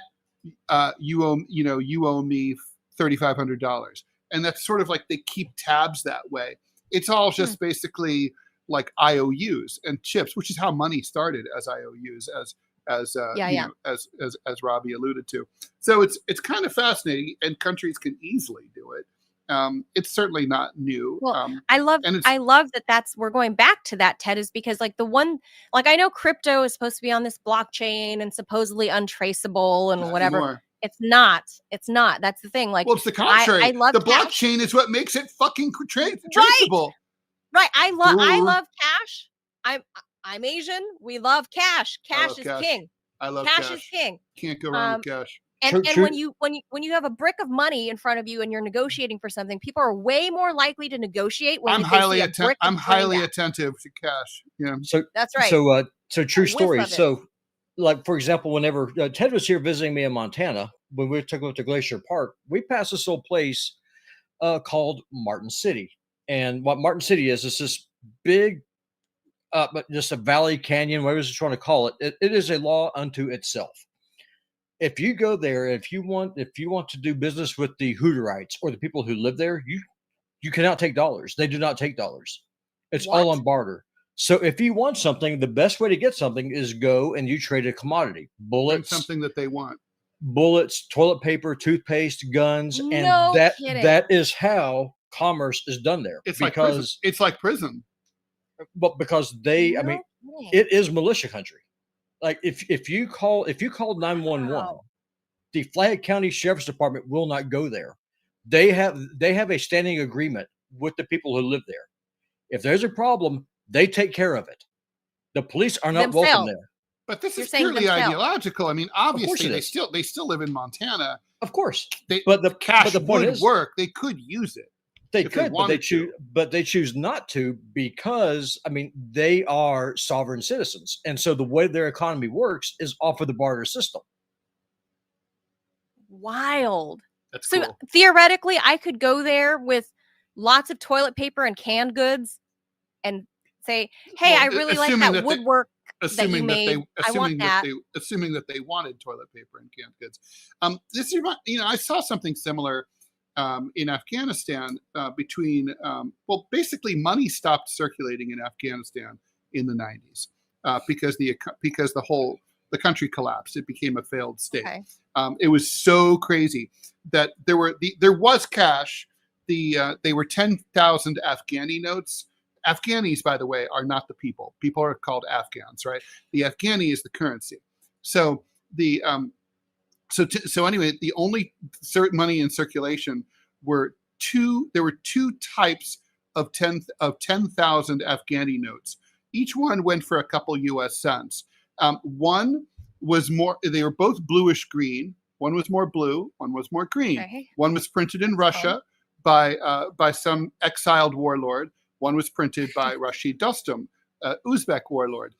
you owe me $3,500. And that's sort of like they keep tabs that way. It's all just basically like IOUs and chips, which is how money started, as IOUs, as Yeah, you yeah. know, as Robbie alluded to. So it's kind of fascinating, and countries can easily do it. It's certainly not new. Well, I love and it's that we're going back to that, Ted, is because like I know crypto is supposed to be on this blockchain and supposably untraceable and not whatever. anymore. It's not. It's not. That's the thing. Like Well, it's the contrary. I love The cash. blockchain is what makes it fucking Right. traceable. Right. I Brr. love cash. I'm Asian. We love cash. I Cash love is cash. king. I love Cash cash. is king. Can't go wrong Um, with cash. And True. when you have a brick of money in front of you and you're negotiating for something, people are way more likely to negotiate when I'm they highly see a brick. I'm of highly greenback. attentive to cash. Yeah. So That's right. so true whiff story. of it. So, like for example, whenever Ted was here visiting me in Montana, when we took him to Glacier Park, we passed this little place called Martin City. And what Martin City is this big, but just a valley canyon, whatever you want to call it. It is a law unto itself. If you go there, if you want to do business with the Hooterites or the people who live there, you cannot take dollars. They do not take dollars. It's all What? on barter. So if you want something, the best way to get something is go and you trade a commodity. Bring Bullets, something that they want. toilet paper, toothpaste, guns, No and kidding. that is how commerce is done there. It's like prison. It's like prison. But because they, I No mean, kidding. it is militia country. Like if you call 911, Wow. the Flag County Sheriff's Department will not go there. They have a standing agreement with the people who live there. If there's a problem, they take care of it. The police are not welcome Themselves. there. But this You're is saying purely themselves. ideological. I mean, course obviously it they is. still live in Montana. Of course, They, but the cash but the point would is, work. They could use it. they if they could, but wanted to. they choose not to because I mean they are sovereign citizens, and so the way their economy works is off of the barter system. Wild. That's So cool. theoretically, I could go there with lots of toilet paper and canned goods and say, "Hey, Well, I really like assuming that that they- woodwork that you Assuming that made. I want that." assuming that they wanted toilet paper and canned goods. This is I saw something similar in Afghanistan between basically money stopped circulating in Afghanistan in the 90s because the country collapsed. It became a failed state. Okay. It was so crazy that there was cash. They were 10,000 Afghani notes. Afghanis, by the way, are not the people. People are called Afghans, right? The Afghani is the currency. So anyway, the only money in circulation were there were two types of 10,000 Afghani notes. Each one went for a couple US cents. One was more, they were both bluish green. One was more blue, one was more green. Okay. One was printed in Russia by some exiled warlord. One was printed by Rashid Dostum, Uzbek warlord.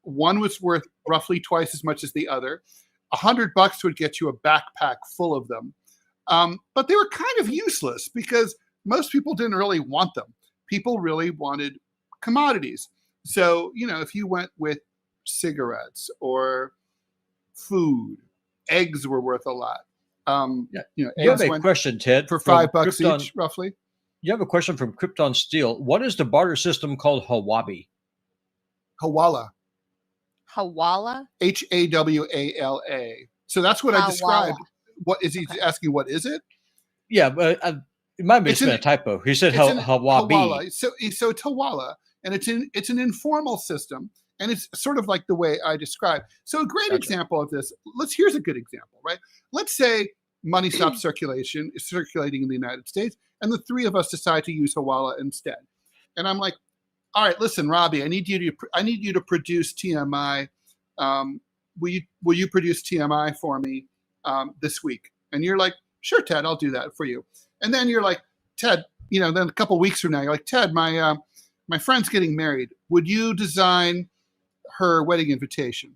One was worth roughly twice as much as the other. $100 would get you a backpack full of them. But they were kind of useless because most people didn't really want them. People really wanted commodities. So, if you went with cigarettes or food, eggs were worth a lot. You have eggs a went question, Ted, for from $5 Krypton. each, roughly. You have a question from Krypton Steel. What is the barter system called Hawabi? Hawala. Hawala? Hawala. So that's what I described. Hawala. What is he asking? What is it? Yeah, but it might be a typo. He said Hawabi. Hawala. So it's Hawala, and it's an informal system, and it's sort of like the way I described. So a great example of this. Here's a good example, right? Let's say money stops circulating in the United States, and the three of us decide to use Hawala instead. And I'm like, all right, listen, Robbie, I need you to produce TMI. Will you produce TMI for me this week? And you're like, sure, Ted, I'll do that for you. And then you're like, Ted, then a couple weeks from now, you're like, Ted, my friend's getting married. Would you design her wedding invitation?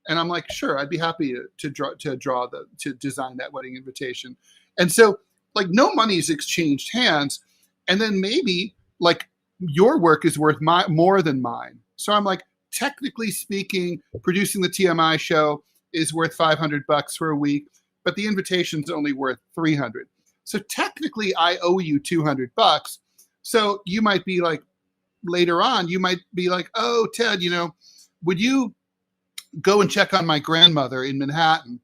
And I'm like, sure, I'd be happy to design that wedding invitation. And so, like, no money's exchanged hands, and then maybe like your work is worth more than mine. So I'm like, technically speaking, producing the TMI show is worth $500 for a week, but the invitation's only worth $300. So technically, I owe you $200. So you might be like, later on, you might be like, oh, Ted, would you go and check on my grandmother in Manhattan.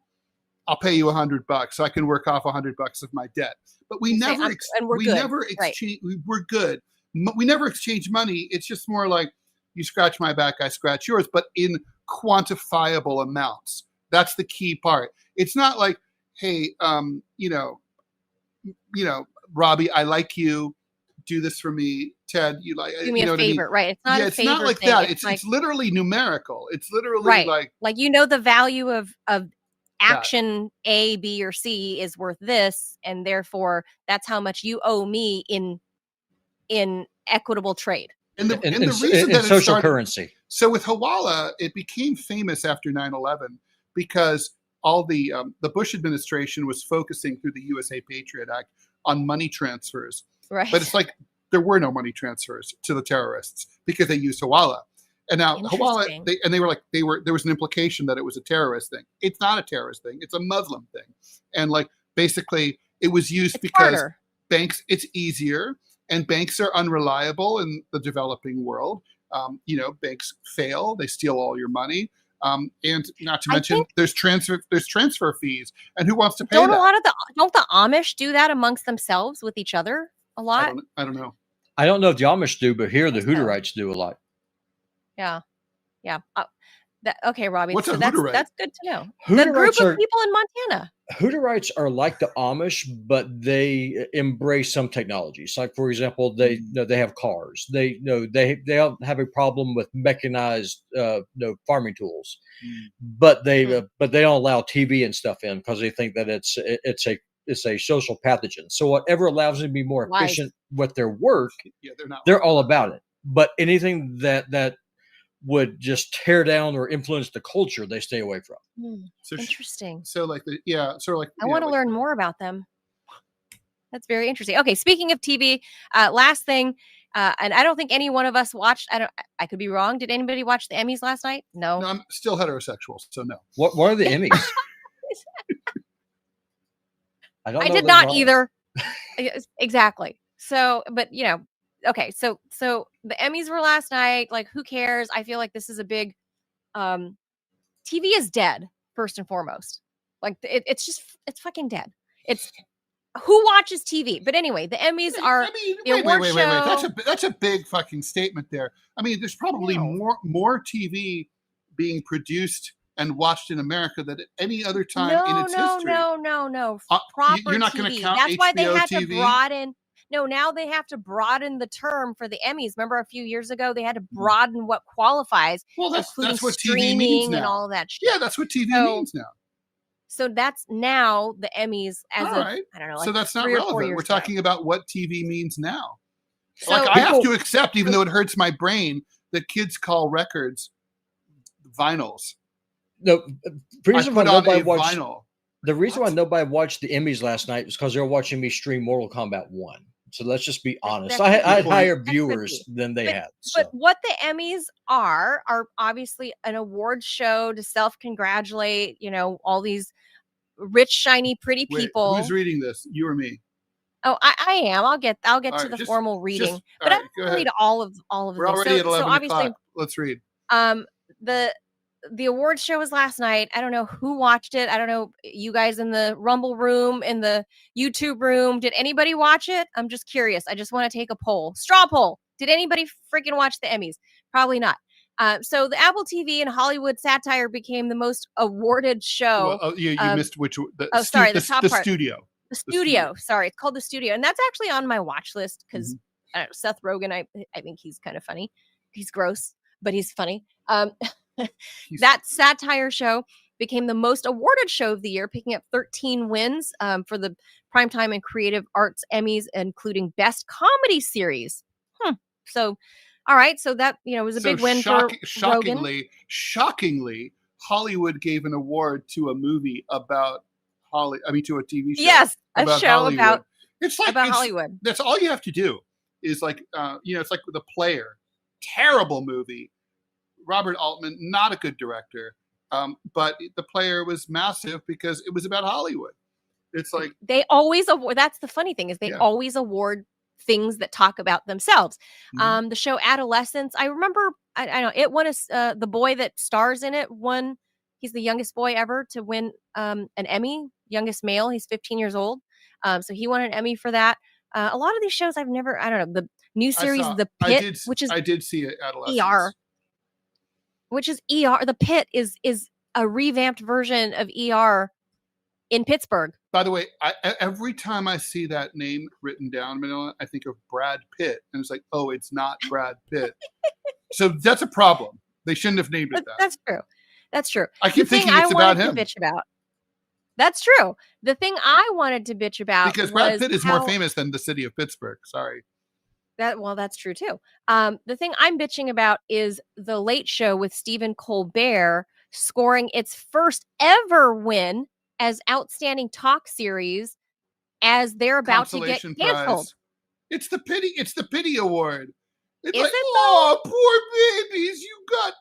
I'll pay you $100 so I can work off $100 of my debt. But we never, and we're we good. never exchange. We're good. We never exchange money. It's just more like you scratch my back, I scratch yours, but in quantifiable amounts. That's the key part. It's not like, hey, Robbie, I like you. Do this for me, Ted. You like? Do me a favor, right? It's not a it's favor not like thing. that. It's literally numerical. It's literally like the value of action A, B, or C is worth this, and therefore that's how much you owe me in equitable trade. And the reason that social it started, currency. So with Hawala, it became famous after 9/11 because all the Bush administration was focusing through the USA Patriot Act on money transfers. Right. But it's like there were no money transfers to the terrorists because they used Hawala. And now Hawala, there was an implication that it was a terrorist thing. It's not a terrorist thing. It's a Muslim thing. And like basically it was used because banks, it's easier, and banks are unreliable in the developing world. Banks fail, they steal all your money. And not to mention there's transfer fees. And who wants to pay that? Don't the Amish do that amongst themselves with each other a lot? I don't know. I don't know if the Amish do, but here the Hutterites do a lot. Yeah. Okay, Robbie. What's so a that's Hutterite? good to know. Hutterites the group of people in Montana. Hutterites are like the Amish, but they embrace some technologies. Like for example, they have cars. They don't have a problem with mechanized farming tools, but they don't allow TV and stuff in because they think that it's a social pathogen. So whatever allows them to be more efficient with their work, they're all about it. But anything that would just tear down or influence the culture, they stay away from. So interesting. I want to learn more about them. That's very interesting. Okay, speaking of TV, last thing, and I don't think any one of us watched. I could be wrong. Did anybody watch the Emmys last night? No. No, I'm still heterosexual, so no. What are the Emmys? I did not either. Exactly. So, but okay, so the Emmys were last night. Like, who cares? I feel like this is a big TV is dead, first and foremost. Like it's fucking dead. It's who watches TV? But anyway, the Emmys are the award show. That's a big fucking statement there. I mean, there's probably more TV being produced and watched in America than at any other time in its history. No. Proper you're not TV. going to count That's HBO why they had TV? to broaden. No, now they have to broaden the term for the Emmys. Remember a few years ago, they had to broaden what qualifies. Well, that's what TV means now. And all of that shit. Yeah, that's what TV means now. So that's now the Emmys as I don't know. Like so that's not relevant. We're talking about what TV means now. So I have to accept, even though it hurts my brain, that kids call records vinyls. No, the reason why nobody watched the Emmys last night is because they were watching me stream Mortal Kombat 1. So let's just be honest. I had higher viewers than they had. So. But what the Emmys are obviously an award show to self-congratulate, all these rich, shiny, pretty people. Who's reading this? You or me? Oh, I am. I'll get to the formal reading. But I'm going to read all of We're this. already at 11 o'clock. Let's read. The award show was last night. I don't know who watched it. I don't know, you guys in the Rumble room, in the YouTube room. Did anybody watch it? I'm just curious. I just want to take a poll. Straw poll. Did anybody freaking watch the Emmys? Probably not. So the Apple TV and Hollywood satire became the most awarded show. Well, you missed which. The top part. Studio. The studio. Sorry, it's called The Studio. And that's actually on my watch list because Seth Rogen, I think he's kind of funny. He's gross, but he's funny. That satire show became the most awarded show of the year, picking up 13 wins for the Primetime and Creative Arts Emmys, including Best Comedy Series. So, all right. So that, was a big win for Rogen. Shockingly, Hollywood gave an award to a movie about to a TV show. Yes, a show Hollywood. about Hollywood. That's all you have to do is like, it's like The Player. Terrible movie. Robert Altman, not a good director, but The Player was massive because it was about Hollywood. It's like they always award. That's the funny thing is they always award things that talk about themselves. The show Adolescence, I remember. I don't know. It won the boy that stars in it won He's the youngest boy ever to win an Emmy, youngest male. He's 15 years old. So he won an Emmy for that. A lot of these shows I don't know. The new series, The Pit, I did see it, Adolescence. ER, which is ER. The Pit is a revamped version of ER in Pittsburgh. By the way, every time I see that name written down, Manila, I think of Brad Pitt, and it's like, oh, it's not Brad Pitt. So that's a problem. They shouldn't have named it that. That's true. That's true. I keep thinking it's about him. Bitch about. That's true. The thing I wanted to bitch about because Brad Pitt is more famous than the city of Pittsburgh. Sorry. That's true too. The thing I'm bitching about is The Late Show with Stephen Colbert scoring its first ever win as outstanding talk series as they're about to get canceled. Prize. It's the pity award. It's is like, it oh, poor babies, you got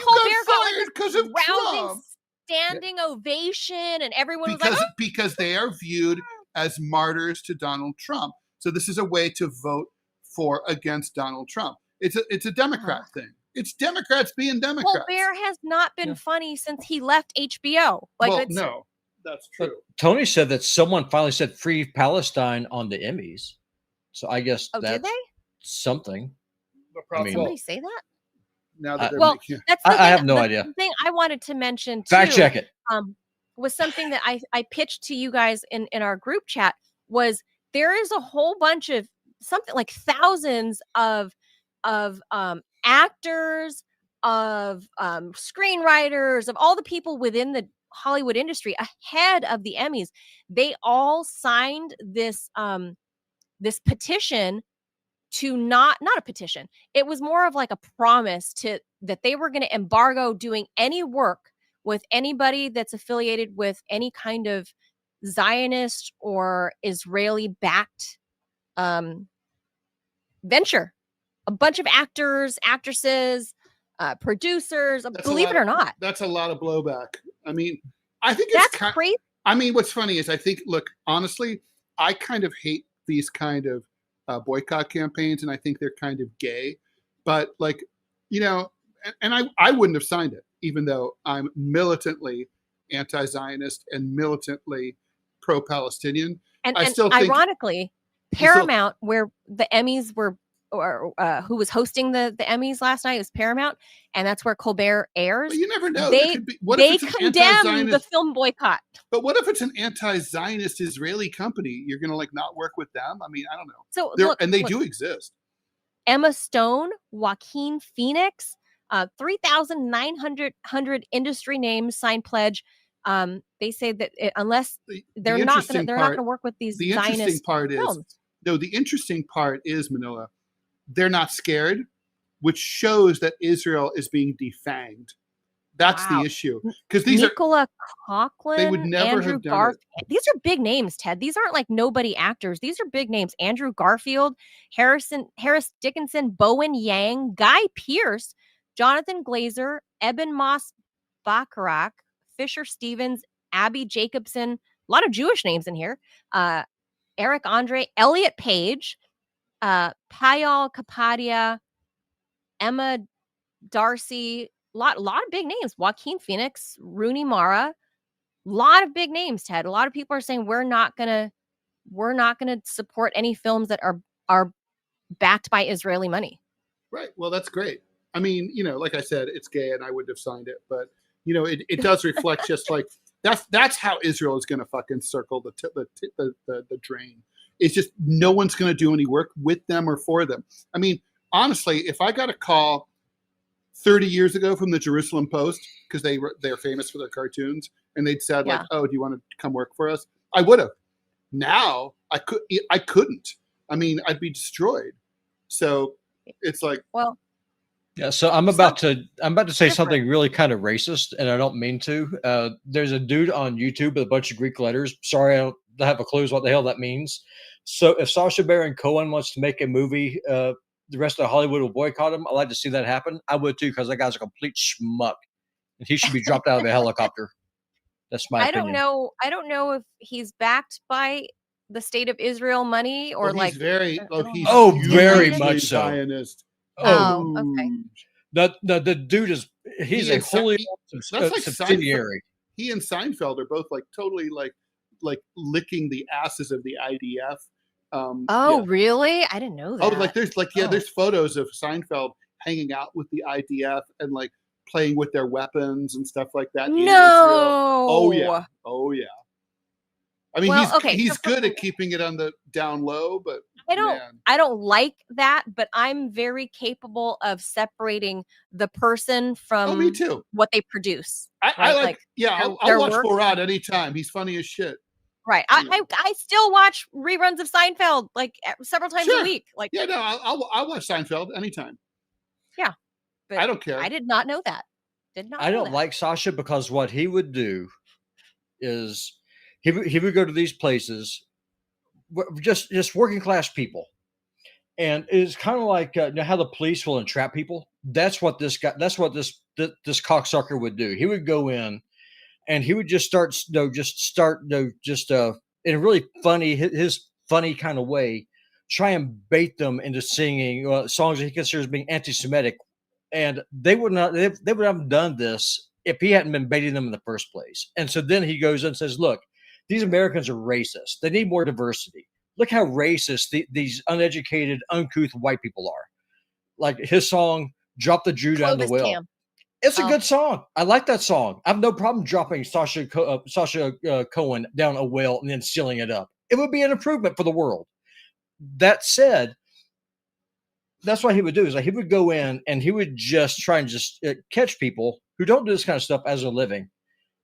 Colbert fired because of Trump. Standing ovation, and everyone was like, oh. Because they are viewed as martyrs to Donald Trump. So this is a way to vote against Donald Trump. It's a Democrat thing. It's Democrats being Democrats. Colbert has not been funny since he left HBO. No, that's true. But Tony said that someone finally said "Free Palestine" on the Emmys. So I guess that's did they? Something. Did somebody say that? Now that that's I have no idea. The thing I wanted to mention too, fact check it. Was something that I pitched to you guys in our group chat. Was there is a whole bunch of something like thousands of actors, of screenwriters, of all the people within the Hollywood industry ahead of the Emmys. They all signed this this petition to not a petition. It was more of like a promise that they were going to embargo doing any work with anybody that's affiliated with any kind of Zionist or Israeli backed venture. A bunch of actors, actresses, producers, believe it or not. That's a lot of blowback. I mean, I think that's crazy. I mean, what's funny is I think, look, honestly, I kind of hate these kind of boycott campaigns, and I think they're kind of gay. But like, and I wouldn't have signed it, even though I'm militantly anti-Zionist and militantly pro-Palestinian. And ironically, Paramount, where the Emmys were, or who was hosting the Emmys last night, was Paramount, and that's where Colbert airs. But you never know. They condemn the film boycott. But what if it's an anti-Zionist Israeli company? You're going to not work with them? I mean, I don't know. So they do exist. Emma Stone, Joaquin Phoenix, 3,900 industry names signed pledge. They say that unless they're not going to work with these Zionist films. The interesting part is, Manila, they're not scared, which shows that Israel is being defanged. That's the issue. Because these Nicola Coughlan, they would never Andrew have done Garfield. it. These are big names, Ted. These aren't like nobody actors. These are big names. Andrew Garfield, Harris Dickinson, Bowen Yang, Guy Pearce, Jonathan Glazer, Eben Moss Bacharach, Fisher Stevens, Abby Jacobson. A lot of Jewish names in here. Eric Andre, Elliot Page, Payal Kapadia, Emma Darcy, lot of big names. Joaquin Phoenix, Rooney Mara, a lot of big names, Ted. A lot of people are saying we're not gonna support any films that are backed by Israeli money. Right. Well, that's great. I mean, like I said, it's gay, and I wouldn't have signed it, but it does reflect just like that's how Israel is going to fucking circle the drain. It's just no one's going to do any work with them or for them. I mean, honestly, if I got a call 30 years ago from the Jerusalem Post, because they're famous for their cartoons, and they'd said like, "Oh, do you want to come work for us?" I would have. Now I couldn't. I mean, I'd be destroyed. So it's like, well. Yeah, so I'm about to say something really kind of racist, and I don't mean to. There's a dude on YouTube with a bunch of Greek letters. Sorry, I don't have a clue what the hell that means. So if Sacha Baron Cohen wants to make a movie, the rest of Hollywood will boycott him. I'd like to see that happen. I would too, because that guy's a complete schmuck, and he should be dropped out of a helicopter. That's my opinion. I don't know if he's backed by the state of Israel money or he's very very much so. Zionist. Oh, okay. The dude is he's He a and Se- wholly he- owned that's like subsidiary. he and Seinfeld are both like totally like licking the asses of the IDF. Oh, Yeah. really? I didn't know Oh, that. like there's Oh. there's photos of Seinfeld hanging out with the IDF and like playing with their weapons and stuff like that in Israel. Oh yeah. No. Oh yeah. I mean, Well, okay, he's so good at keeping it on the down low, but man, I don't like that, but I'm very capable of separating the person oh me from too. what they produce. I Right? like yeah. their I'll watch work. Borat anytime. He's funny as shit. Right. You know. I still watch reruns of Seinfeld like several times a Sure. week. Like, Yeah, no, I'll watch Seinfeld anytime. but I don't care. I did not know that. Did not. I know don't that. like Sasha because what he would do is he would go to these places, just working class people, and it's kind of like you know how the police will entrap people. That's what this cocksucker would do. He would go in, and he would just start in a really funny his funny kind of way, try and bait them into singing songs that he considers being anti-Semitic, and they would have done this if he hadn't been baiting them in the first place. And so then he goes and says, "Look, these Americans are racist. They need more diversity. Look how racist these uneducated, uncouth white people are." Like his song, "Drop the Jew down the Clovis well." Cam. It's a Oh. good song. I like that song. I have no problem dropping Sasha Cohen down a well and then sealing it up. It would be an improvement for the world. That said, that's what he would do is like he would go in and he would just try and just catch people who don't do this kind of stuff as a living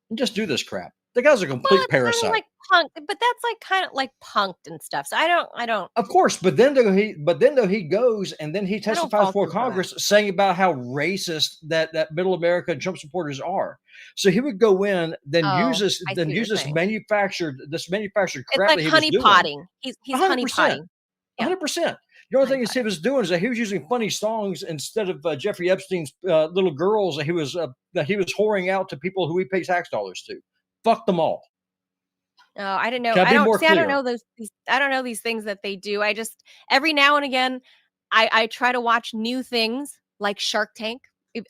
and just do this crap. The guy's a complete Well, parasite. Kind of like punk, but that's like kind of like punked and stuff. So I don't. Of course, but then though he goes and then he testifies fault before him for that. Congress saying about how racist that Middle America and Trump supporters are. So he would go in, then Oh, use I see what you're this saying. manufactured It's crap like that he honey was doing. potting. He's 100%. honey potting. Yeah. 100%. The only thing he was doing is that he was using funny songs instead of Jeffrey Epstein's little girls that he was whoring out to people who he pays tax dollars to. Fuck them all. Oh, I didn't know. Can I be more I don't clear? know I don't know these things that they do. I just every now and again I try to watch new things like Shark Tank.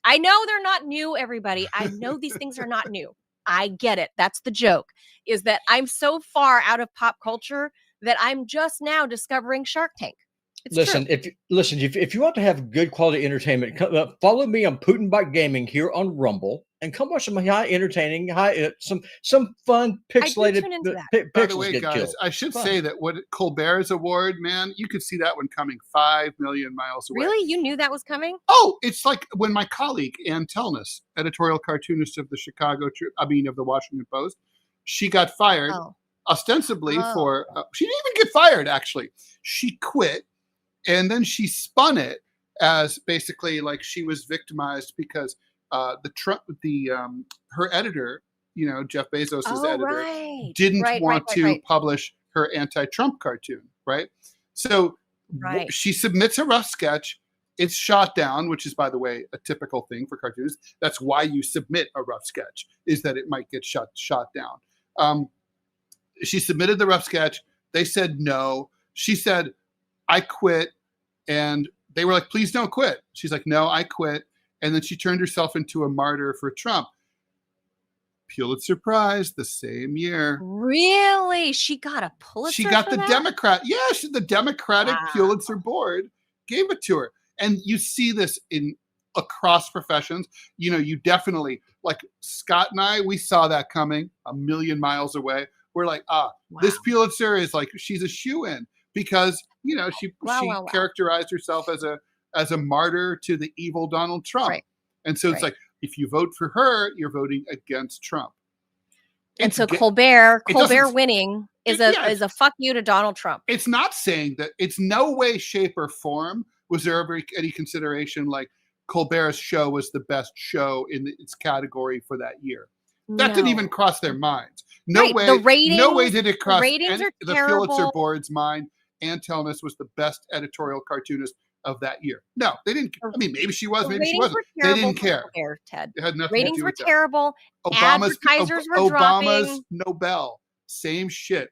I know they're not new, everybody. I know these things are not new. I get it. That's the joke. Is that I'm so far out of pop culture that I'm just now discovering Shark Tank. It's Listen, true. if you want to have good quality entertainment, follow me on Putin Bot Gaming here on Rumble, and come watch some entertaining, some fun pixelated tune into that. pixels By the way, get guys, killed. I should Fun. say that what Colbert's award, man, you could see that one coming 5 million miles away. Really? You knew that was coming? Oh, it's like when my colleague Ann Telnis, editorial cartoonist of the Washington Post, she got fired ostensibly for she didn't even get fired. Actually, she quit, and then she spun it as basically like she was victimized because her editor, Jeff Bezos' editor, didn't want to publish her anti-Trump cartoon, right? So she submits a rough sketch. It's shot down, which is, by the way, a typical thing for cartoonists. That's why you submit a rough sketch, is that it might get shot down. She submitted the rough sketch. They said no. She said, "I quit." And they were like, "Please don't quit." She's like, "No, I quit." And then she turned herself into a martyr for Trump. Pulitzer Prize the same year. Really? She got a Pulitzer. She got for the that? Democrat. Yeah, the Democratic Pulitzer board gave it to her. And you see this across professions. You definitely, like Scott and I, we saw that coming a million miles away. We're like, this Pulitzer is like, she's a shoo-in because, she characterized herself as a martyr to the evil Donald Trump. Right. And so it's like, if you vote for her, you're voting against Trump. And so Colbert winning is a fuck you to Donald Trump. It's not saying that. It's no way, shape, or form was there ever any consideration like Colbert's show was the best show in its category for that year. That didn't even cross their minds. No way. No way did it cross the Pulitzer board's mind. Ann Telnis was the best editorial cartoonist of that year. No, they didn't. I mean, maybe she was, maybe she wasn't. They didn't care. Ted. It had nothing Ratings to do were with that. terrible. Advertisers were Obama's dropping. Nobel. Same shit.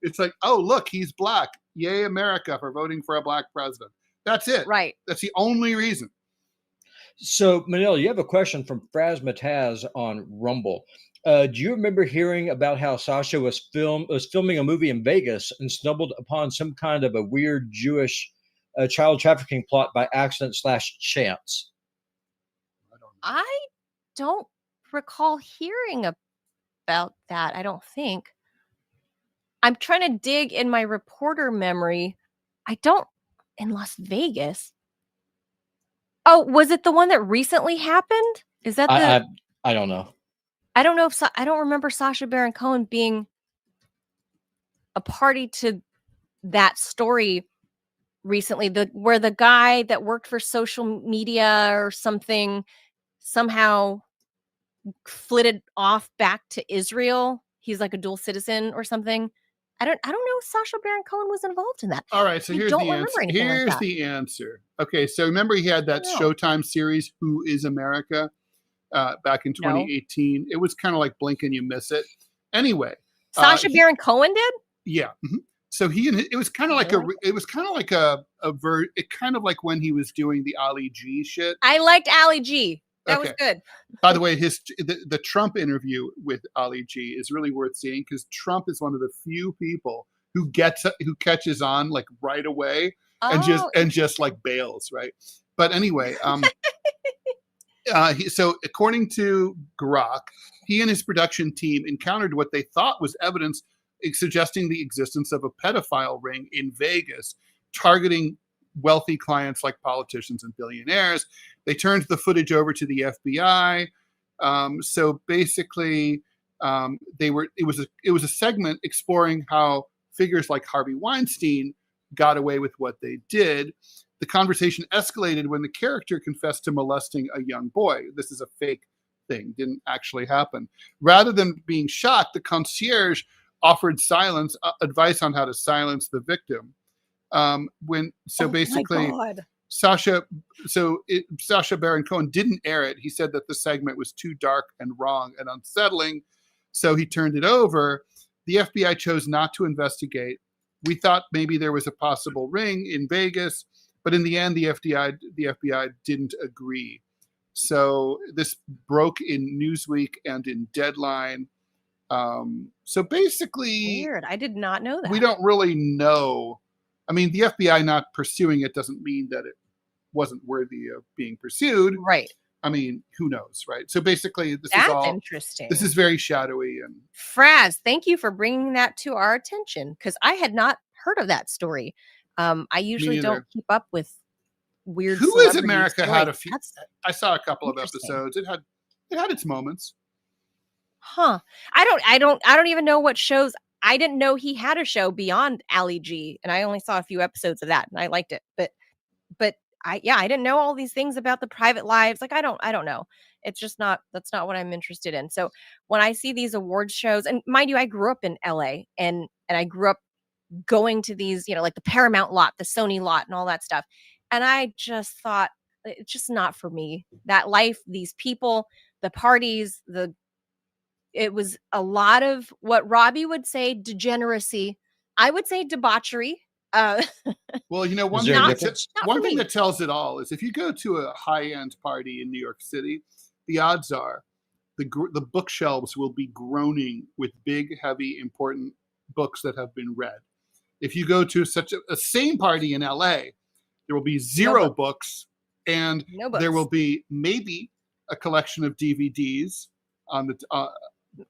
It's like, oh, look, he's black. Yay, America, for voting for a black president. That's it. Right. That's the only reason. So, Manila, you have a question from Frazmataz on Rumble. Do you remember hearing about how Sasha was filming a movie in Vegas and stumbled upon some kind of a weird Jewish child trafficking plot by accident / chance? I don't recall hearing about that. I don't think. I'm trying to dig in my reporter memory. I don't in Las Vegas. Oh, was it the one that recently happened? Is that the? I don't know. I don't know if I don't remember Sacha Baron Cohen being a party to that story recently. Where the guy that worked for social media or something somehow flitted off back to Israel. He's like a dual citizen or something. I don't know if Sacha Baron Cohen was involved in that. All right, so here's the answer. Here's the answer. Okay, so remember he had that Showtime series, Who is America, back in 2018. It was kind of like blink and you miss it. Anyway, Sacha Baron Cohen did? Yeah. Mm-hmm. So it was kind of like it kind of like when he was doing the Ali G shit. I liked Ali G. That was good. By the way, the Trump interview with Ali G is really worth seeing because Trump is one of the few people who catches on like right away and just like bails, right? But anyway, so according to Grok, he and his production team encountered what they thought was evidence suggesting the existence of a pedophile ring in Vegas targeting wealthy clients like politicians and billionaires. They turned the footage over to the FBI. So basically, it was a segment exploring how figures like Harvey Weinstein got away with what they did. The conversation escalated when the character confessed to molesting a young boy. This is a fake thing, didn't actually happen. Rather than being shocked, the concierge offered advice on how to silence the victim. Sacha Baron Cohen didn't air it. He said that the segment was too dark and wrong and unsettling, so he turned it over. The FBI chose not to investigate. We thought maybe there was a possible ring in Vegas, but in the end, the FBI didn't agree. So this broke in Newsweek and in Deadline. So basically, weird. I did not know that. We don't really know. I mean, the FBI not pursuing it doesn't mean that it wasn't worthy of being pursued. Right. I mean, who knows, right? So basically, that's interesting. This is very shadowy. And Fraz, thank you for bringing that to our attention because I had not heard of that story. I usually don't keep up with weird. Who is America stories. Had a few. I saw a couple of episodes. It had its moments. Huh. I don't even know what shows. I didn't know he had a show beyond Ali G, and I only saw a few episodes of that, and I liked it. But I didn't know all these things about the private lives. Like I don't know. It's just that's not what I'm interested in. So when I see these awards shows, and mind you, I grew up in LA and I grew up going to these, like the Paramount lot, the Sony lot, and all that stuff. And I just thought it's just not for me. That life, these people, the parties, it was a lot of what Robbie would say degeneracy. I would say debauchery. Well, one thing that tells it all is if you go to a high-end party in New York City, the odds are the bookshelves will be groaning with big, heavy, important books that have been read. If you go to such a same party in LA, there will be zero books, and there will be maybe a collection of DVDs on the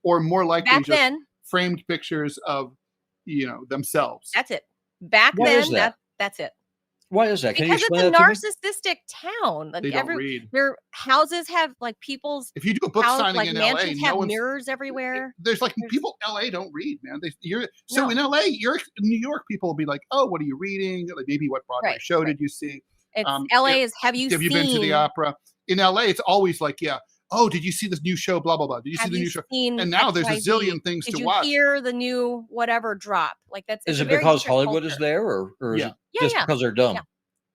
or more likely back just then, framed pictures of themselves. That's it. Back then, that's it. Why is that? Can because you it's a narcissistic town. Like they don't read. Their houses have like people's. If you do a book signing like in mansions LA, have mirrors everywhere. There's people LA don't read, man. In LA, New York people will be like, oh, what are you reading? Like maybe what Broadway show did you see? It's LA is have you been to the opera? In LA, it's always like, yeah. Oh, did you see this new show? Blah blah blah. Did you see the new show? And now there's a zillion things to watch. Did you hear the new whatever drop? Like that's. Is it because Hollywood is there, or is it just because they're dumb? Yeah.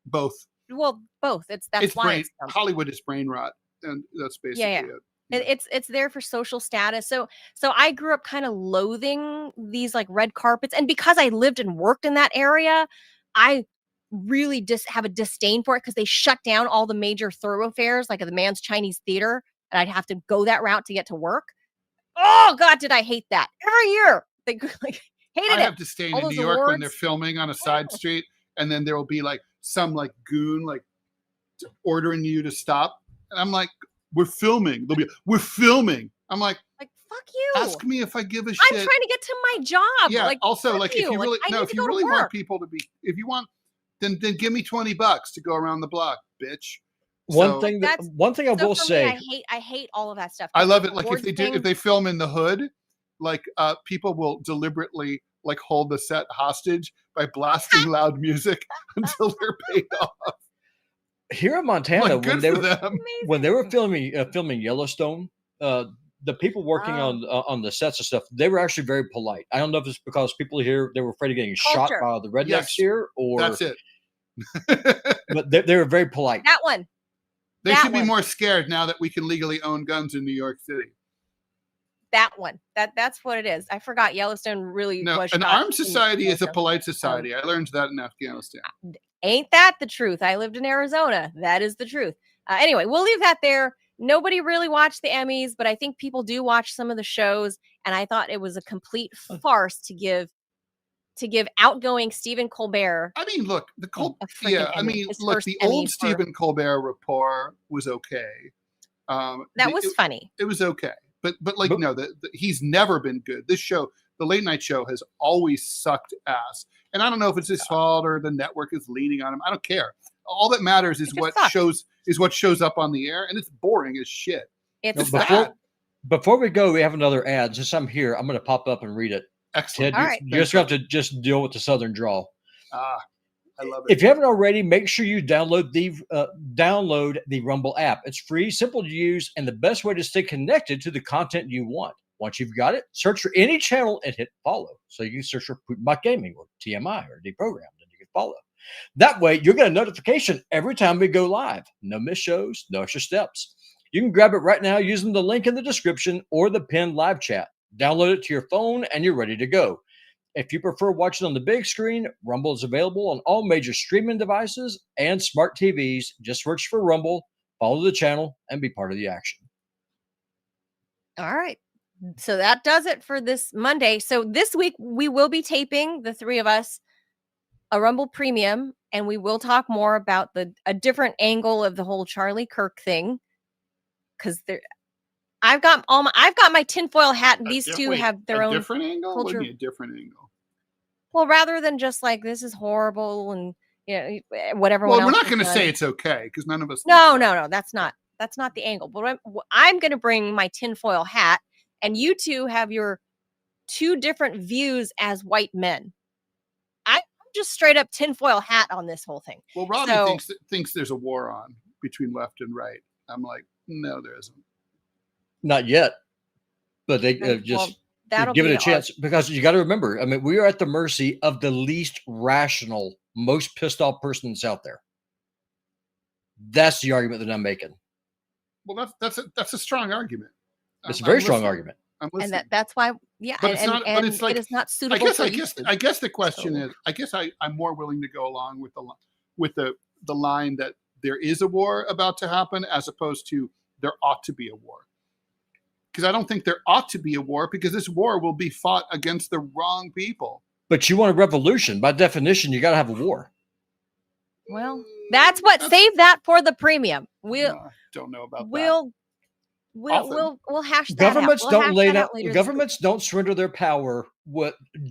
Both. Well, both. That's why Hollywood is brain rot, and that's basically it. It's there for social status. So I grew up kind of loathing these like red carpets, and because I lived and worked in that area, I really have a disdain for it because they shut down all the major thoroughfares, like the Man's Chinese Theater, and I'd have to go that route to get to work. Oh God, did I hate that every year? They like hated I it. have disdain All in those New York when they're awards. filming on a side street, and then there will be like some like goon like ordering you to stop, and I'm like, we're filming. They'll be, we're filming. I'm like, fuck you. ask me if I give a shit. I'm trying to get to my job. Yeah. Like, Also, fuck like if you really I no, need if to you go to really want work. people to be, if you want, then give me $20 to go around the block, bitch. One thing I So will for say, me, I hate all of that stuff. I love it. The Like if awards they do, thing, if they film in the hood, like people will deliberately like hold the set hostage by blasting loud music until they're paid off. here in Montana, Like, good for them. when they were filming Yellowstone, the people working on the sets and stuff, they were actually very polite. I don't know if it's because people here they were afraid of getting shot Culture. by the rednecks Yes. here, or That's it. but they were very polite. that one. They That should be one. more scared now that we can legally own guns in New York City. That one. That's what it is. I forgot Yellowstone really No, was an shot armed in society is a Yellowstone. polite society. I learned that in Afghanistan. Ain't that the truth? I lived in Arizona. That is the truth. Anyway, we'll leave that there. Nobody really watched the Emmys, but I think people do watch some of the shows. And I thought it was a complete farce to give outgoing Stephen Colbert. I mean, look, the freaking I Emmy, mean, his look, first the Emmy old Stephen Colbert report was okay. That was funny. It was okay, but like no, he's never been good. This show, the late night show, has always sucked ass. And I don't know if it's his fault or the network is leaning on him. I don't care. All that matters is what shows up on the air, and it's boring as shit. It's bad. Before we go, we have another ad. Since I'm here, I'm going to pop up and read it. Excellent. Ted, all right. you just have to just deal with the Southern drawl. I love it. If you haven't already, make sure you download the Rumble app. It's free, simple to use, and the best way to stay connected to the content you want. Once you've got it, search for any channel and hit follow. So you can search for Putin Gaming or TMI or Deprogrammed, and you can follow. That way, you'll get a notification every time we go live. No missed shows, no extra steps. You can grab it right now using the link in the description or the pinned live chat. Download it to your phone, and you're ready to go. If you prefer watching on the big screen, Rumble is available on all major streaming devices and smart TVs. Just search for Rumble, follow the channel, and be part of the action. All right. So that does it for this Monday. So this week we will be taping, the three of us, a Rumble Premium, and we will talk more about a different angle of the whole Charlie Kirk thing. Because I've got my tinfoil hat, and these two have their own different angle. culture. What do you mean a different angle? Well, rather than just like this is horrible and whatever. Well, we're not going to say it's okay because none of us. No, that's not the angle. But I'm going to bring my tinfoil hat, and you two have your two different views as white men. I'm just straight up tinfoil hat on this whole thing. Well, Robbie thinks there's a war on between left and right. I'm like, no, there isn't. Not yet, but they just give it a chance because you got to remember. I mean, we are at the mercy of the least rational, most pissed off person that's out there. That's the argument that I'm making. Well, that's a strong argument. It's a very strong argument. And that's why, yeah. But it's not. But it's like it is not suitable. I guess the question is. I guess I'm more willing to go along with the line that there is a war about to happen, as opposed to there ought to be a war. Because I don't think there ought to be a war, because this war will be fought against the wrong people. But you want a revolution. By definition, you got to have a war. Well, save that for the premium. I don't know about that. We'll hash that governments out. Don't lay down. Governments don't surrender their power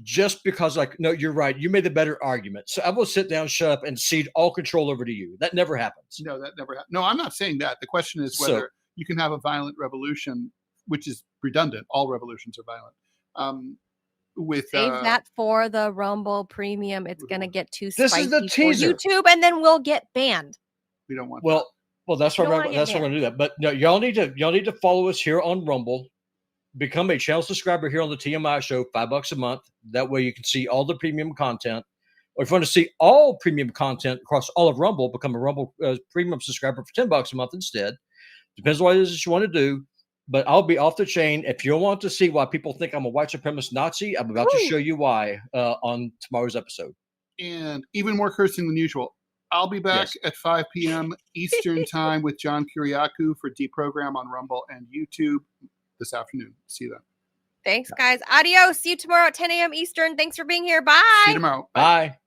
just because, like, no, you're right. You made the better argument. So I will sit down, shut up, and cede all control over to you. That never happens. No, that never happens. No, I'm not saying that. The question is whether you can have a violent revolution, which is redundant. All revolutions are violent. Save that for the Rumble Premium. It's going to get too spicy. This is the teaser. For YouTube, and then we'll get banned. We don't want. Well, that's why we're going to do that. But no, y'all need to follow us here on Rumble. Become a channel subscriber here on the TMI show, $5 a month. That way you can see all the premium content. Or if you want to see all premium content across all of Rumble, become a Rumble premium subscriber for $10 a month instead. Depends on what it is that you want to do. But I'll be off the chain. If you want to see why people think I'm a white supremacist Nazi, I'm about to show you why on tomorrow's episode. and even more cursing than usual. I'll be back at 5 p.m. Eastern time with John Kiriakou for Deprogram on Rumble and YouTube this afternoon. See you then. Thanks, guys. Adios. See you tomorrow at 10 a.m. Eastern. Thanks for being here. Bye. See you tomorrow. Bye.